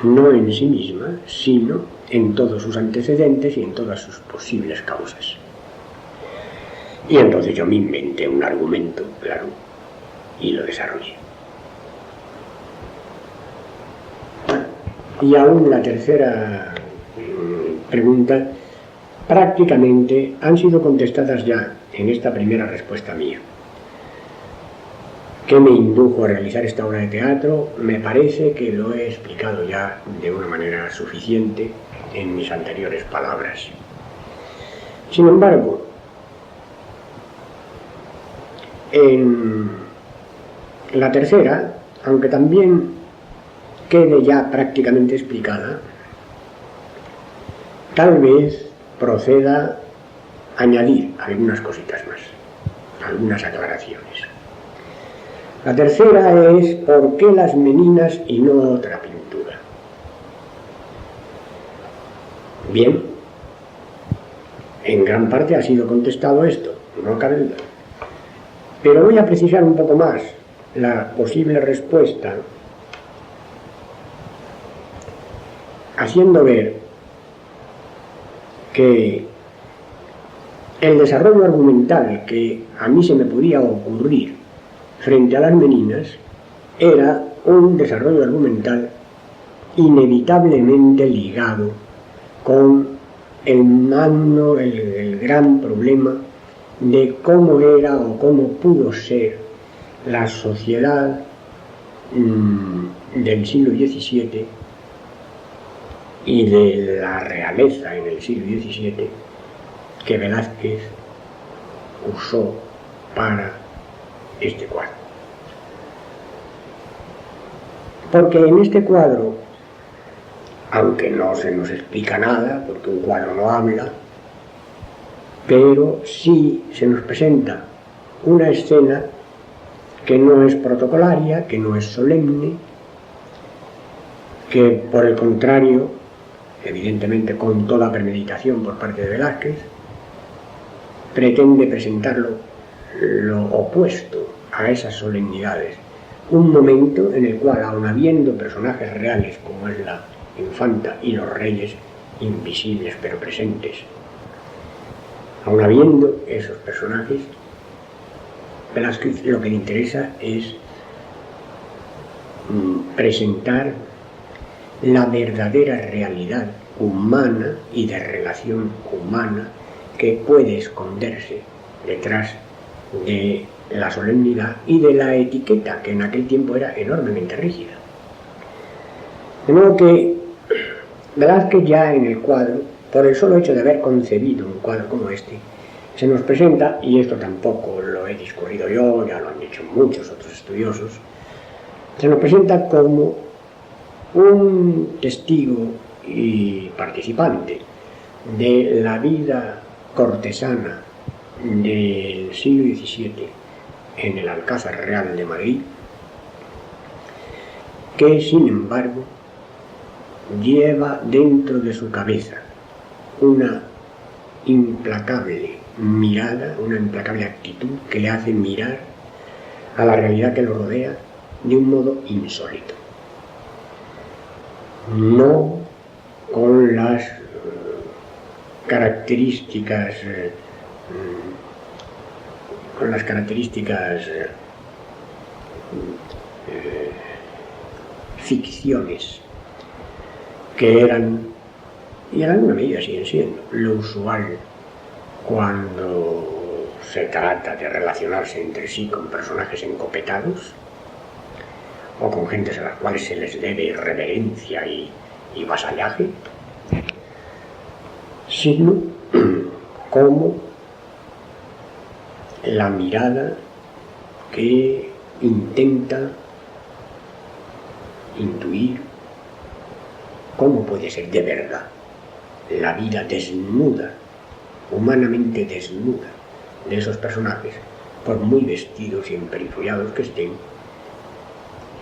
no en sí misma, sino en todos sus antecedentes y en todas sus posibles causas. Y entonces yo me inventé un argumento, claro, y lo desarrollé. Y aún la tercera pregunta prácticamente han sido contestadas ya en esta primera respuesta mía. ¿Qué me indujo a realizar esta obra de teatro? Me parece que lo he explicado ya de una manera suficiente en mis anteriores palabras. Sin embargo, En la tercera, aunque también quede ya prácticamente explicada, tal vez proceda a añadir algunas cositas más, algunas aclaraciones. La tercera es ¿por qué las meninas y no otra pintura? Bien, en gran parte ha sido contestado esto, no cabe duda. Pero voy a precisar un poco más la posible respuesta, haciendo ver que el desarrollo argumental que a mí se me podía ocurrir frente a las meninas era un desarrollo argumental inevitablemente ligado con el gran problema de cómo era o cómo pudo ser la sociedad del siglo XVII y de la realeza en el siglo XVII que Velázquez usó para este cuadro. Porque en este cuadro, aunque no se nos explica nada, porque un cuadro no habla, pero sí se nos presenta una escena que no es protocolaria, que no es solemne, que por el contrario, evidentemente con toda premeditación por parte de Velázquez, pretende presentarlo lo opuesto a esas solemnidades. Un momento en el cual, aun habiendo personajes reales como es la infanta y los reyes invisibles pero presentes, aun habiendo esos personajes, Velázquez lo que le interesa es presentar la verdadera realidad humana y de relación humana que puede esconderse detrás de la solemnidad y de la etiqueta, que en aquel tiempo era enormemente rígida. De modo que Velázquez ya en el cuadro, por el solo hecho de haber concebido un cuadro como este, se nos presenta, y esto tampoco lo he discurrido yo, ya lo han dicho muchos otros estudiosos, se nos presenta como un testigo y participante de la vida cortesana del siglo XVII en el Alcázar Real de Madrid, que sin embargo lleva dentro de su cabeza una implacable mirada, una implacable actitud que le hace mirar a la realidad que lo rodea de un modo insólito. No con las características ficciones que eran, y en alguna medida siguen siendo, lo usual cuando se trata de relacionarse entre sí con personajes encopetados o con gentes a las cuales se les debe reverencia y vasallaje, sino como la mirada que intenta intuir cómo puede ser de verdad la vida desnuda, humanamente desnuda, de esos personajes, por muy vestidos y emperifollados que estén.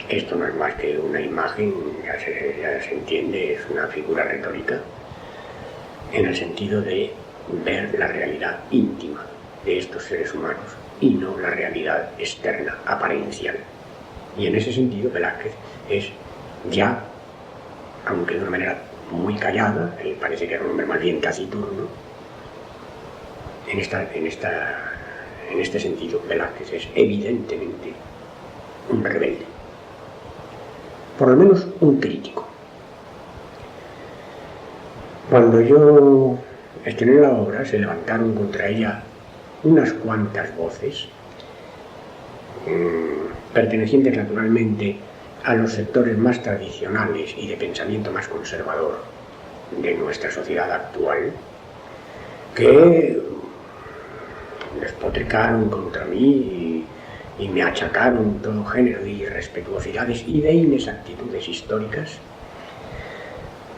Esto no es más que una imagen, ya se entiende, es una figura retórica, en el sentido de ver la realidad íntima de estos seres humanos y no la realidad externa, aparencial. Y en ese sentido Velázquez es ya, aunque de una manera muy callada, parece que era un hombre más bien taciturno, en este sentido Velázquez es evidentemente un rebelde, por lo menos un crítico. Cuando yo estrené la obra se levantaron contra ella unas cuantas voces, pertenecientes naturalmente a los sectores más tradicionales y de pensamiento más conservador de nuestra sociedad actual, que despotricaron contra mí y me achacaron todo género de irrespetuosidades y de inexactitudes históricas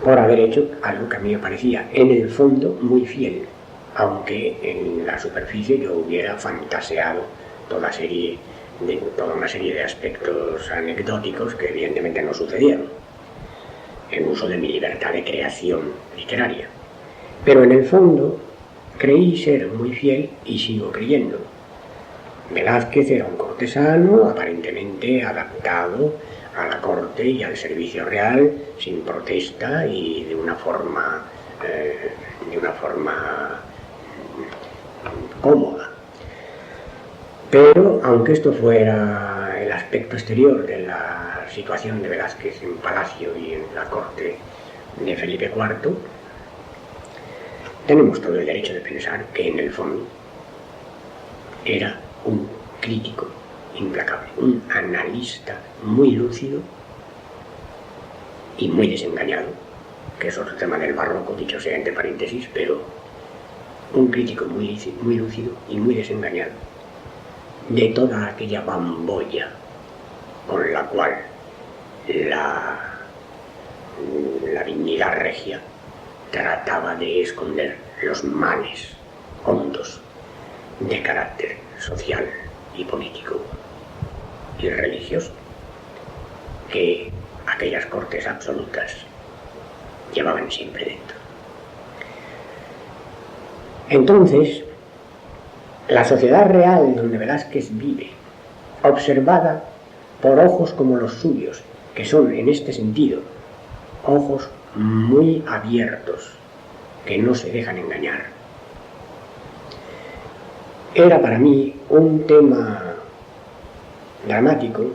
por haber hecho algo que a mí me parecía en el fondo muy fiel, aunque en la superficie yo hubiera fantaseado toda una serie de aspectos anecdóticos que evidentemente no sucedieron, en uso de mi libertad de creación literaria. Pero en el fondo creí ser muy fiel y sigo creyendo. Velázquez era un cortesano aparentemente adaptado a la corte y al servicio real, sin protesta y de una forma cómoda. Pero aunque esto fuera el aspecto exterior de la situación de Velázquez en Palacio y en la corte de Felipe IV, tenemos todo el derecho de pensar que en el fondo era un crítico implacable, un analista muy lúcido y muy desengañado, que es otro tema del barroco, dicho sea entre paréntesis, pero un crítico muy lúcido y muy desengañado de toda aquella bambolla con la cual la dignidad regia trataba de esconder los males hondos de carácter social y político y religioso que aquellas cortes absolutas llevaban siempre dentro. Entonces, la sociedad real donde Velázquez vive, observada por ojos como los suyos, que son en este sentido ojos muy abiertos, que no se dejan engañar, era para mí un tema dramático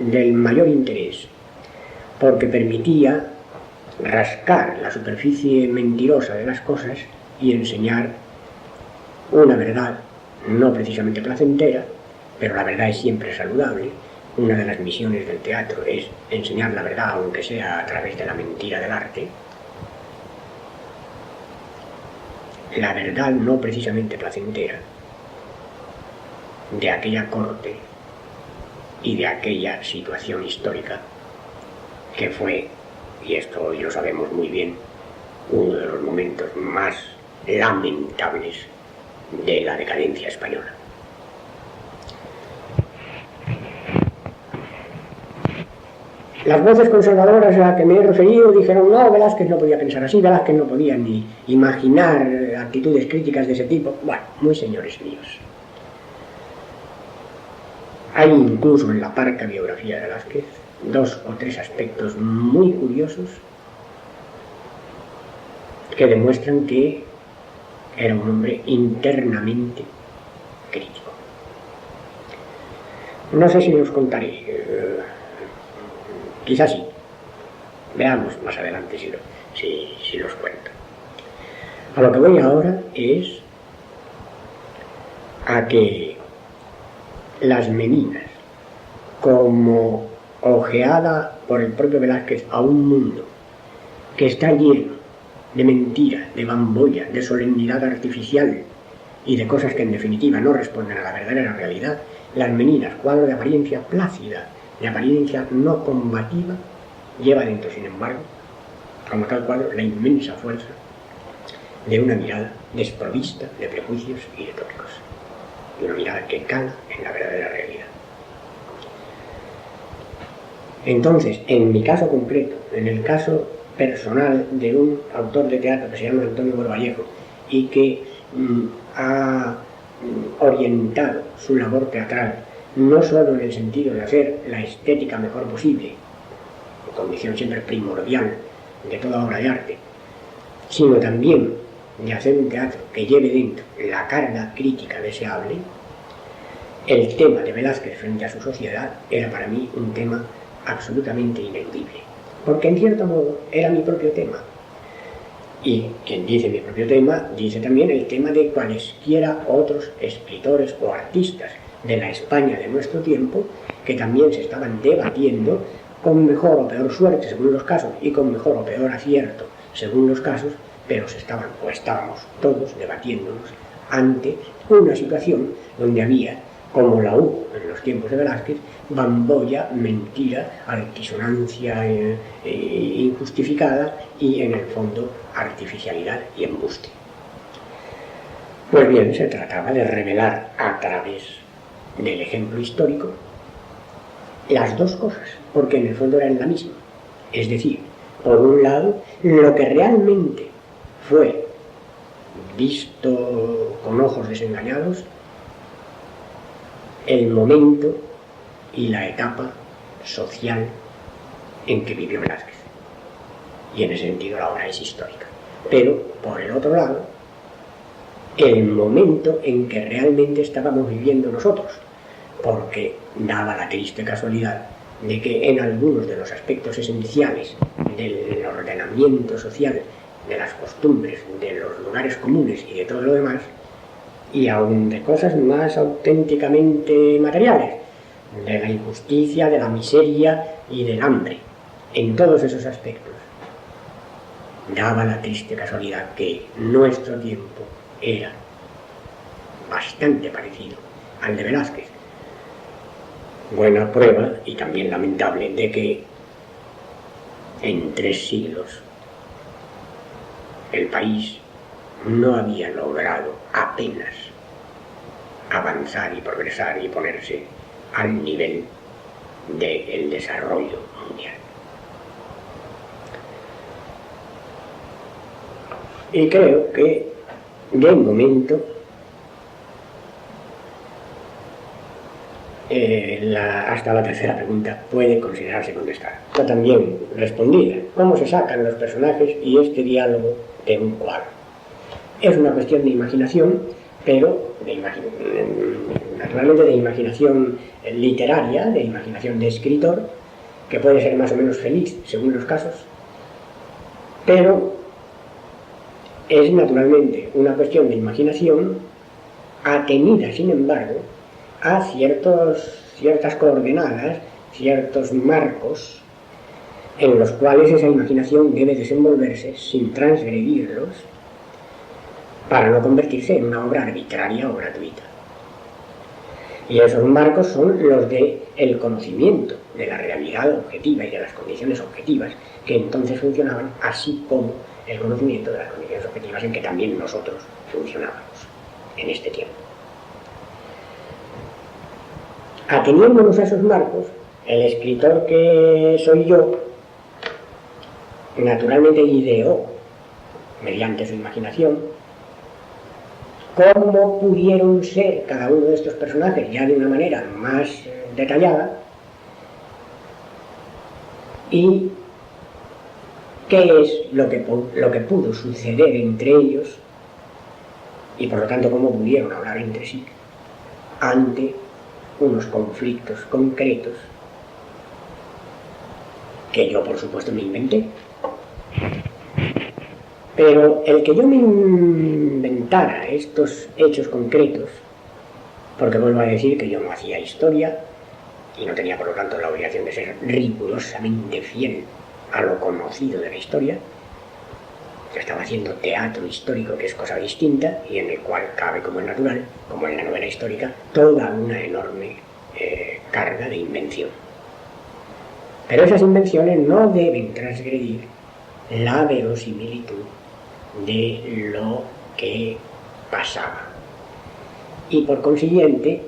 del mayor interés, porque permitía rascar la superficie mentirosa de las cosas y enseñar una verdad no precisamente placentera, pero la verdad es siempre saludable. Una de las misiones del teatro es enseñar la verdad, aunque sea a través de la mentira del arte. La verdad no precisamente placentera de aquella corte y de aquella situación histórica que fue, y esto hoy lo sabemos muy bien, uno de los momentos más lamentables de la decadencia española. Las voces conservadoras a las que me he referido dijeron: no, Velázquez no podía pensar así, Velázquez no podía ni imaginar actitudes críticas de ese tipo. Bueno, muy señores míos. Hay incluso en la parca biografía de Velázquez 2 o 3 aspectos muy curiosos que demuestran que era un hombre internamente crítico. No sé si los contaré, quizás sí. Veamos más adelante si los cuento. A lo que voy ahora es a que Las Meninas, como ojeada por el propio Velázquez a un mundo que está lleno de mentira, de bambolla, de solemnidad artificial y de cosas que en definitiva no responden a la verdadera realidad, Las Meninas, cuadro de apariencia plácida, de apariencia no combativa, lleva dentro, sin embargo, como tal cuadro, la inmensa fuerza de una mirada desprovista de prejuicios y de tópicos, de una mirada que cala en la verdadera realidad. Entonces, en mi caso concreto, en el caso personal de un autor de teatro que se llama Antonio Borvallejo y que ha orientado su labor teatral no solo en el sentido de hacer la estética mejor posible, condición siempre primordial de toda obra de arte, sino también de hacer un teatro que lleve dentro la carga crítica deseable, el tema de Velázquez frente a su sociedad era para mí un tema absolutamente ineludible, porque en cierto modo era mi propio tema. Y quien dice mi propio tema, dice también el tema de cualesquiera otros escritores o artistas de la España de nuestro tiempo, que también se estaban debatiendo con mejor o peor suerte según los casos y con mejor o peor acierto según los casos, pero estábamos todos debatiéndonos ante una situación donde había como la hubo en los tiempos de Velázquez, bambolla, mentira, altisonancia injustificada y, en el fondo, artificialidad y embuste. Pues bien, se trataba de revelar a través del ejemplo histórico las dos cosas, porque en el fondo eran la misma. Es decir, por un lado, lo que realmente fue visto con ojos desengañados, el momento y la etapa social en que vivió Velázquez. Y en ese sentido la obra es histórica. Pero, por el otro lado, el momento en que realmente estábamos viviendo nosotros, porque daba la triste casualidad de que en algunos de los aspectos esenciales del ordenamiento social, de las costumbres, de los lugares comunes y de todo lo demás, y aún de cosas más auténticamente materiales, de la injusticia, de la miseria y del hambre, en todos esos aspectos, daba la triste casualidad que nuestro tiempo era bastante parecido al de Velázquez. Buena prueba, y también lamentable, de que en 3 siglos el país no había logrado apenas avanzar y progresar y ponerse al nivel del desarrollo mundial. Y creo que, de momento, hasta la tercera pregunta puede considerarse contestada. Está también respondida. ¿Cómo se sacan los personajes y este diálogo de un cuadro? Es una cuestión de imaginación, pero naturalmente de imaginación literaria, de imaginación de escritor, que puede ser más o menos feliz según los casos, pero es naturalmente una cuestión de imaginación atenida, sin embargo, a ciertas coordenadas, ciertos marcos en los cuales esa imaginación debe desenvolverse sin transgredirlos para no convertirse en una obra arbitraria o gratuita. Y esos marcos son los del conocimiento de la realidad objetiva y de las condiciones objetivas que entonces funcionaban, así como el conocimiento de las condiciones objetivas en que también nosotros funcionábamos en este tiempo. Ateniéndonos a esos marcos, el escritor que soy yo, naturalmente ideó, mediante su imaginación, cómo pudieron ser cada uno de estos personajes ya de una manera más detallada y qué es lo que pudo suceder entre ellos y por lo tanto cómo pudieron hablar entre sí ante unos conflictos concretos que yo por supuesto me inventé. Pero el que yo me inventara estos hechos concretos, porque vuelvo a decir que yo no hacía historia y no tenía por lo tanto la obligación de ser rigurosamente fiel a lo conocido de la historia, yo estaba haciendo teatro histórico, que es cosa distinta y en el cual cabe, como es natural, como en la novela histórica, toda una enorme carga de invención. Pero esas invenciones no deben transgredir la verosimilitud de lo que pasaba y por consiguiente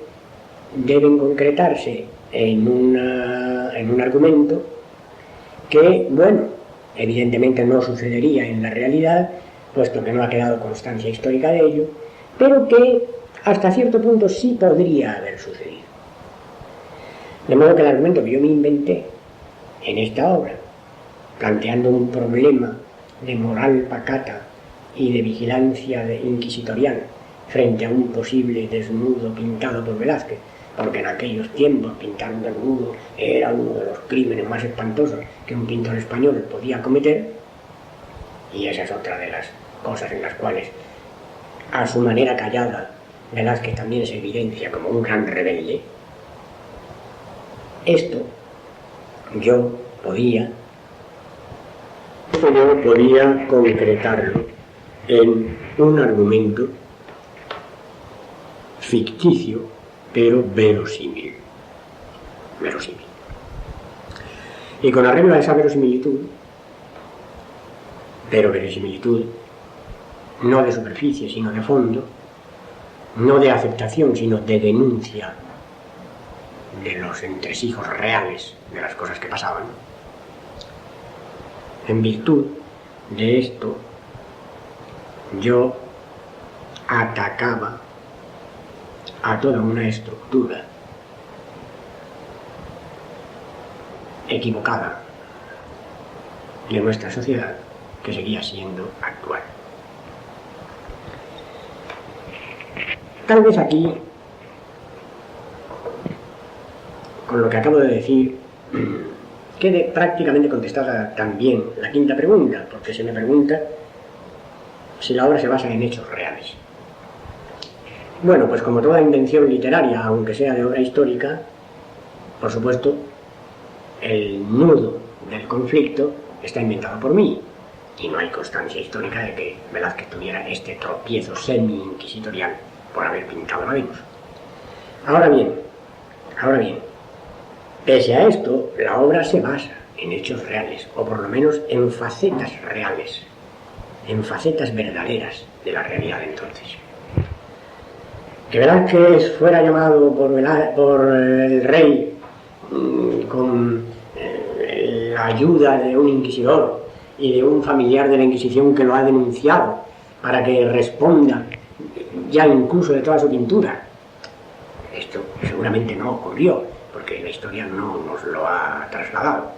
deben concretarse en un argumento que, bueno, evidentemente no sucedería en la realidad, puesto que no ha quedado constancia histórica de ello, pero que hasta cierto punto sí podría haber sucedido. De modo que el argumento que yo me inventé en esta obra, planteando un problema de moral pacata y de vigilancia inquisitorial frente a un posible desnudo pintado por Velázquez, porque en aquellos tiempos pintar un desnudo era uno de los crímenes más espantosos que un pintor español podía cometer, y esa es otra de las cosas en las cuales, a su manera callada, Velázquez también se evidencia como un gran rebelde. Esto yo podía concretarlo en un argumento ficticio, pero verosímil. Verosímil. Y con arreglo a esa verosimilitud, pero verosimilitud no de superficie, sino de fondo, no de aceptación, sino de denuncia de los entresijos reales de las cosas que pasaban. En virtud de esto, yo atacaba a toda una estructura equivocada de nuestra sociedad que seguía siendo actual. Tal vez aquí, con lo que acabo de decir, quede prácticamente contestada también la quinta pregunta, porque se me pregunta si la obra se basa en hechos reales. Bueno, pues como toda invención literaria, aunque sea de obra histórica, por supuesto, el nudo del conflicto está inventado por mí, y no hay constancia histórica de que Velázquez tuviera este tropiezo semi-inquisitorial por haber pintado la Venus. Ahora bien, pese a esto, la obra se basa en hechos reales, o por lo menos en facetas reales, en facetas verdaderas de la realidad entonces. Que Velázquez fuera llamado por el rey con la ayuda de un inquisidor y de un familiar de la Inquisición que lo ha denunciado para que responda ya incluso de toda su pintura. Esto seguramente no ocurrió, porque la historia no nos lo ha trasladado.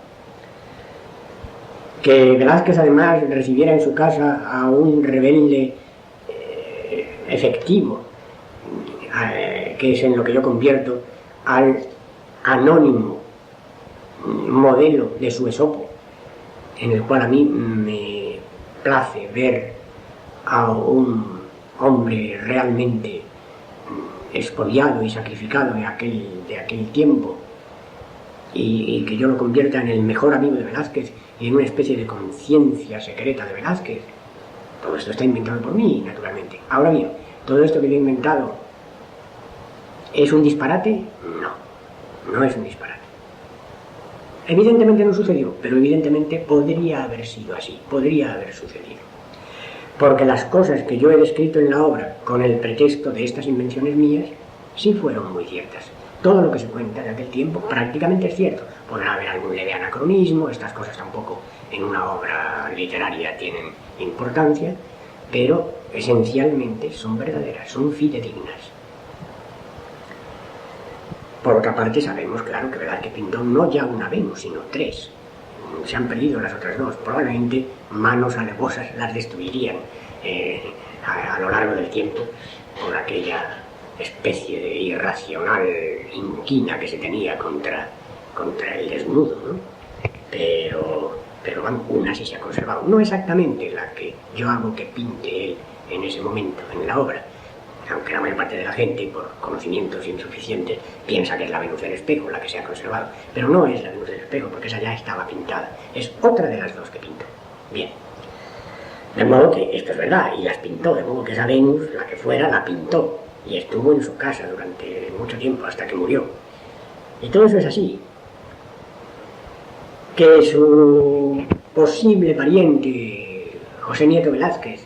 Que Velázquez además recibiera en su casa a un rebelde efectivo, que es en lo que yo convierto al anónimo modelo de su Esopo, en el cual a mí me place ver a un hombre realmente expoliado y sacrificado de aquel tiempo, y que yo lo convierta en el mejor amigo de Velázquez y en una especie de conciencia secreta de Velázquez. Todo esto está inventado por mí, naturalmente. Ahora bien, ¿todo esto que yo he inventado es un disparate? No es un disparate. Evidentemente no sucedió, pero evidentemente podría haber sido así, podría haber sucedido. Porque las cosas que yo he descrito en la obra con el pretexto de estas invenciones mías sí fueron muy ciertas. Todo lo que se cuenta de aquel tiempo prácticamente es cierto. Podrá haber algún leve anacronismo, estas cosas tampoco en una obra literaria tienen importancia, pero esencialmente son verdaderas, son fidedignas. Por otra parte sabemos, claro, que Velázquez pintó no ya una Venus, sino 3. Se han perdido las otras 2. Probablemente manos alevosas las destruirían a lo largo del tiempo por aquella especie de irracional inquina que se tenía contra el desnudo, ¿no? Pero una sí se ha conservado. No exactamente la que yo hago que pinte él en ese momento, en la obra, aunque la mayor parte de la gente, por conocimientos insuficientes, piensa que es la Venus del espejo la que se ha conservado. Pero no es la Venus del espejo, porque esa ya estaba pintada. Es otra de las 2 que pintó. Bien. De modo que esto es verdad, y las pintó, de modo que esa Venus, la que fuera, la pintó. Y estuvo en su casa durante mucho tiempo, hasta que murió. Y todo eso es así. Que su posible pariente, José Nieto Velázquez,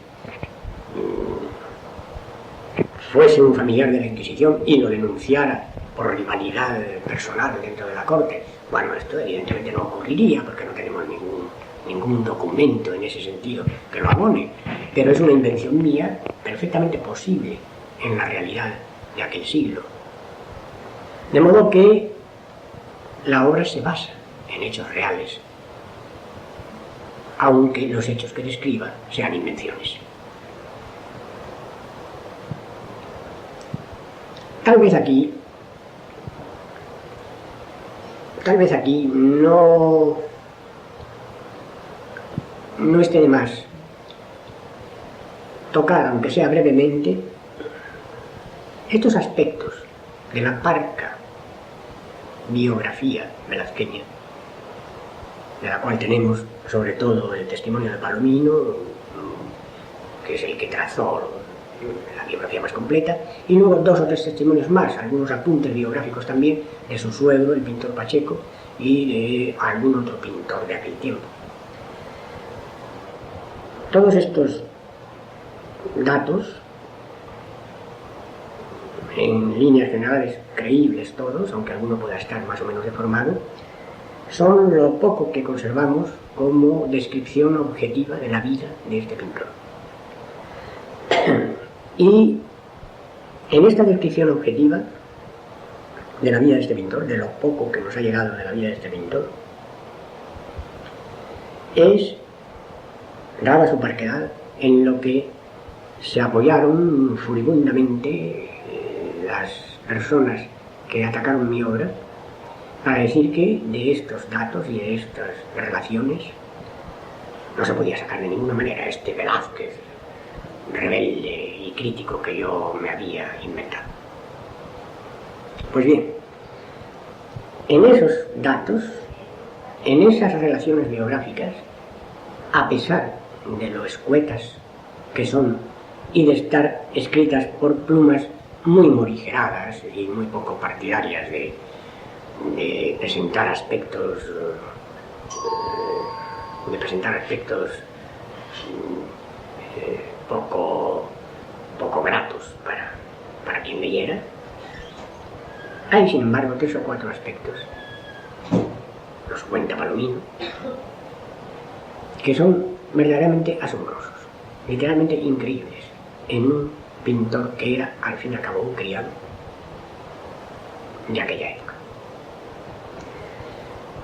fuese un familiar de la Inquisición y lo denunciara por rivalidad personal dentro de la corte, bueno, esto evidentemente no ocurriría porque no tenemos ningún documento en ese sentido que lo abone, pero es una invención mía perfectamente posible en la realidad de aquel siglo. De modo que la obra se basa en hechos reales, aunque los hechos que describa sean invenciones. Tal vez aquí no esté de más tocar, aunque sea brevemente, estos aspectos de la parca biografía velazqueña, de la cual tenemos sobre todo el testimonio de Palomino, que es el que trazó la biografía más completa, y luego 2 o 3 testimonios más, algunos apuntes biográficos también de su suegro, el pintor Pacheco, y de algún otro pintor de aquel tiempo. Todos estos datos, en líneas generales creíbles todos, aunque alguno pueda estar más o menos deformado, son lo poco que conservamos como descripción objetiva de la vida de este pintor. Y en esta descripción objetiva de la vida de este pintor, de lo poco que nos ha llegado de la vida de este pintor, es dada su parquedad en lo que se apoyaron furibundamente las personas que atacaron mi obra para decir que de estos datos y de estas relaciones no se podía sacar de ninguna manera este Velázquez rebelde y crítico que yo me había inventado. Pues bien, en esos datos, en esas relaciones biográficas, a pesar de lo escuetas que son y de estar escritas por plumas muy morigeradas y muy poco partidarias de presentar aspectos poco gratos para quien leyera, hay sin embargo 3 o 4 aspectos, los cuenta Palomino, que son verdaderamente asombrosos, literalmente increíbles, en un pintor que era al fin y al cabo un criado de aquella época.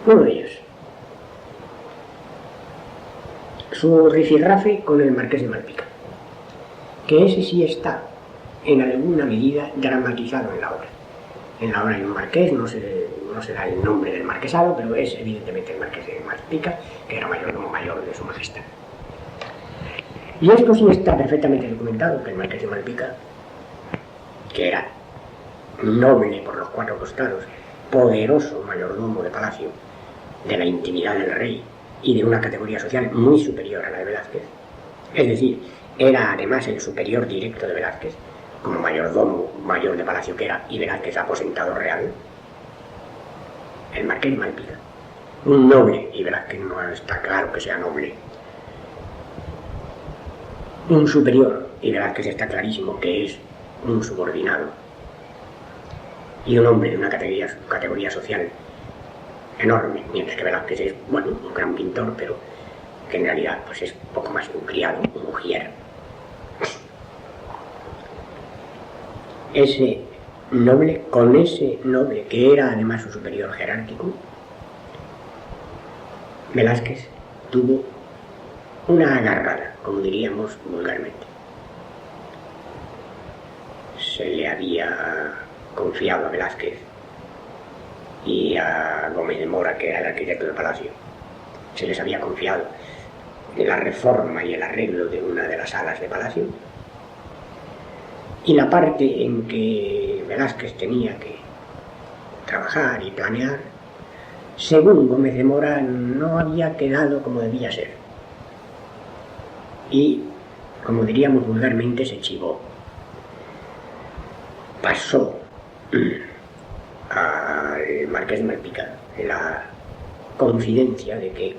Uno de ellos, su rifirrafe con el Marqués de Malpica, que ese sí está en alguna medida dramatizado en la obra. En la obra hay un marqués, no se da el nombre del marquesado, pero es evidentemente el Marqués de Malpica, que era mayordomo mayor de su majestad. Y esto sí está perfectamente documentado, que el Marqués de Malpica, que era noble por los 4 costados, poderoso mayordomo de palacio, de la intimidad del rey y de una categoría social muy superior a la de Velázquez, es decir, era además el superior directo de Velázquez, como mayordomo mayor de palacio que era, y Velázquez aposentado real, el Marqués de Malpica, un noble, y Velázquez no está claro que sea noble, un superior, y Velázquez está clarísimo que es un subordinado, y un hombre de una categoría social enorme, mientras que Velázquez es, bueno, un gran pintor, pero que en realidad pues es poco más un criado, un ujier. Ese noble, con ese noble que era además su superior jerárquico, Velázquez tuvo una agarrada, como diríamos vulgarmente. Se le había confiado a Velázquez y a Gómez de Mora, que era el arquitecto del palacio, se les había confiado la reforma y el arreglo de una de las salas de palacio, y la parte en que Velázquez tenía que trabajar y planear, según Gómez de Mora, no había quedado como debía ser, y, como diríamos vulgarmente, se chivó. Pasó al Marqués de Malpica la confidencia de que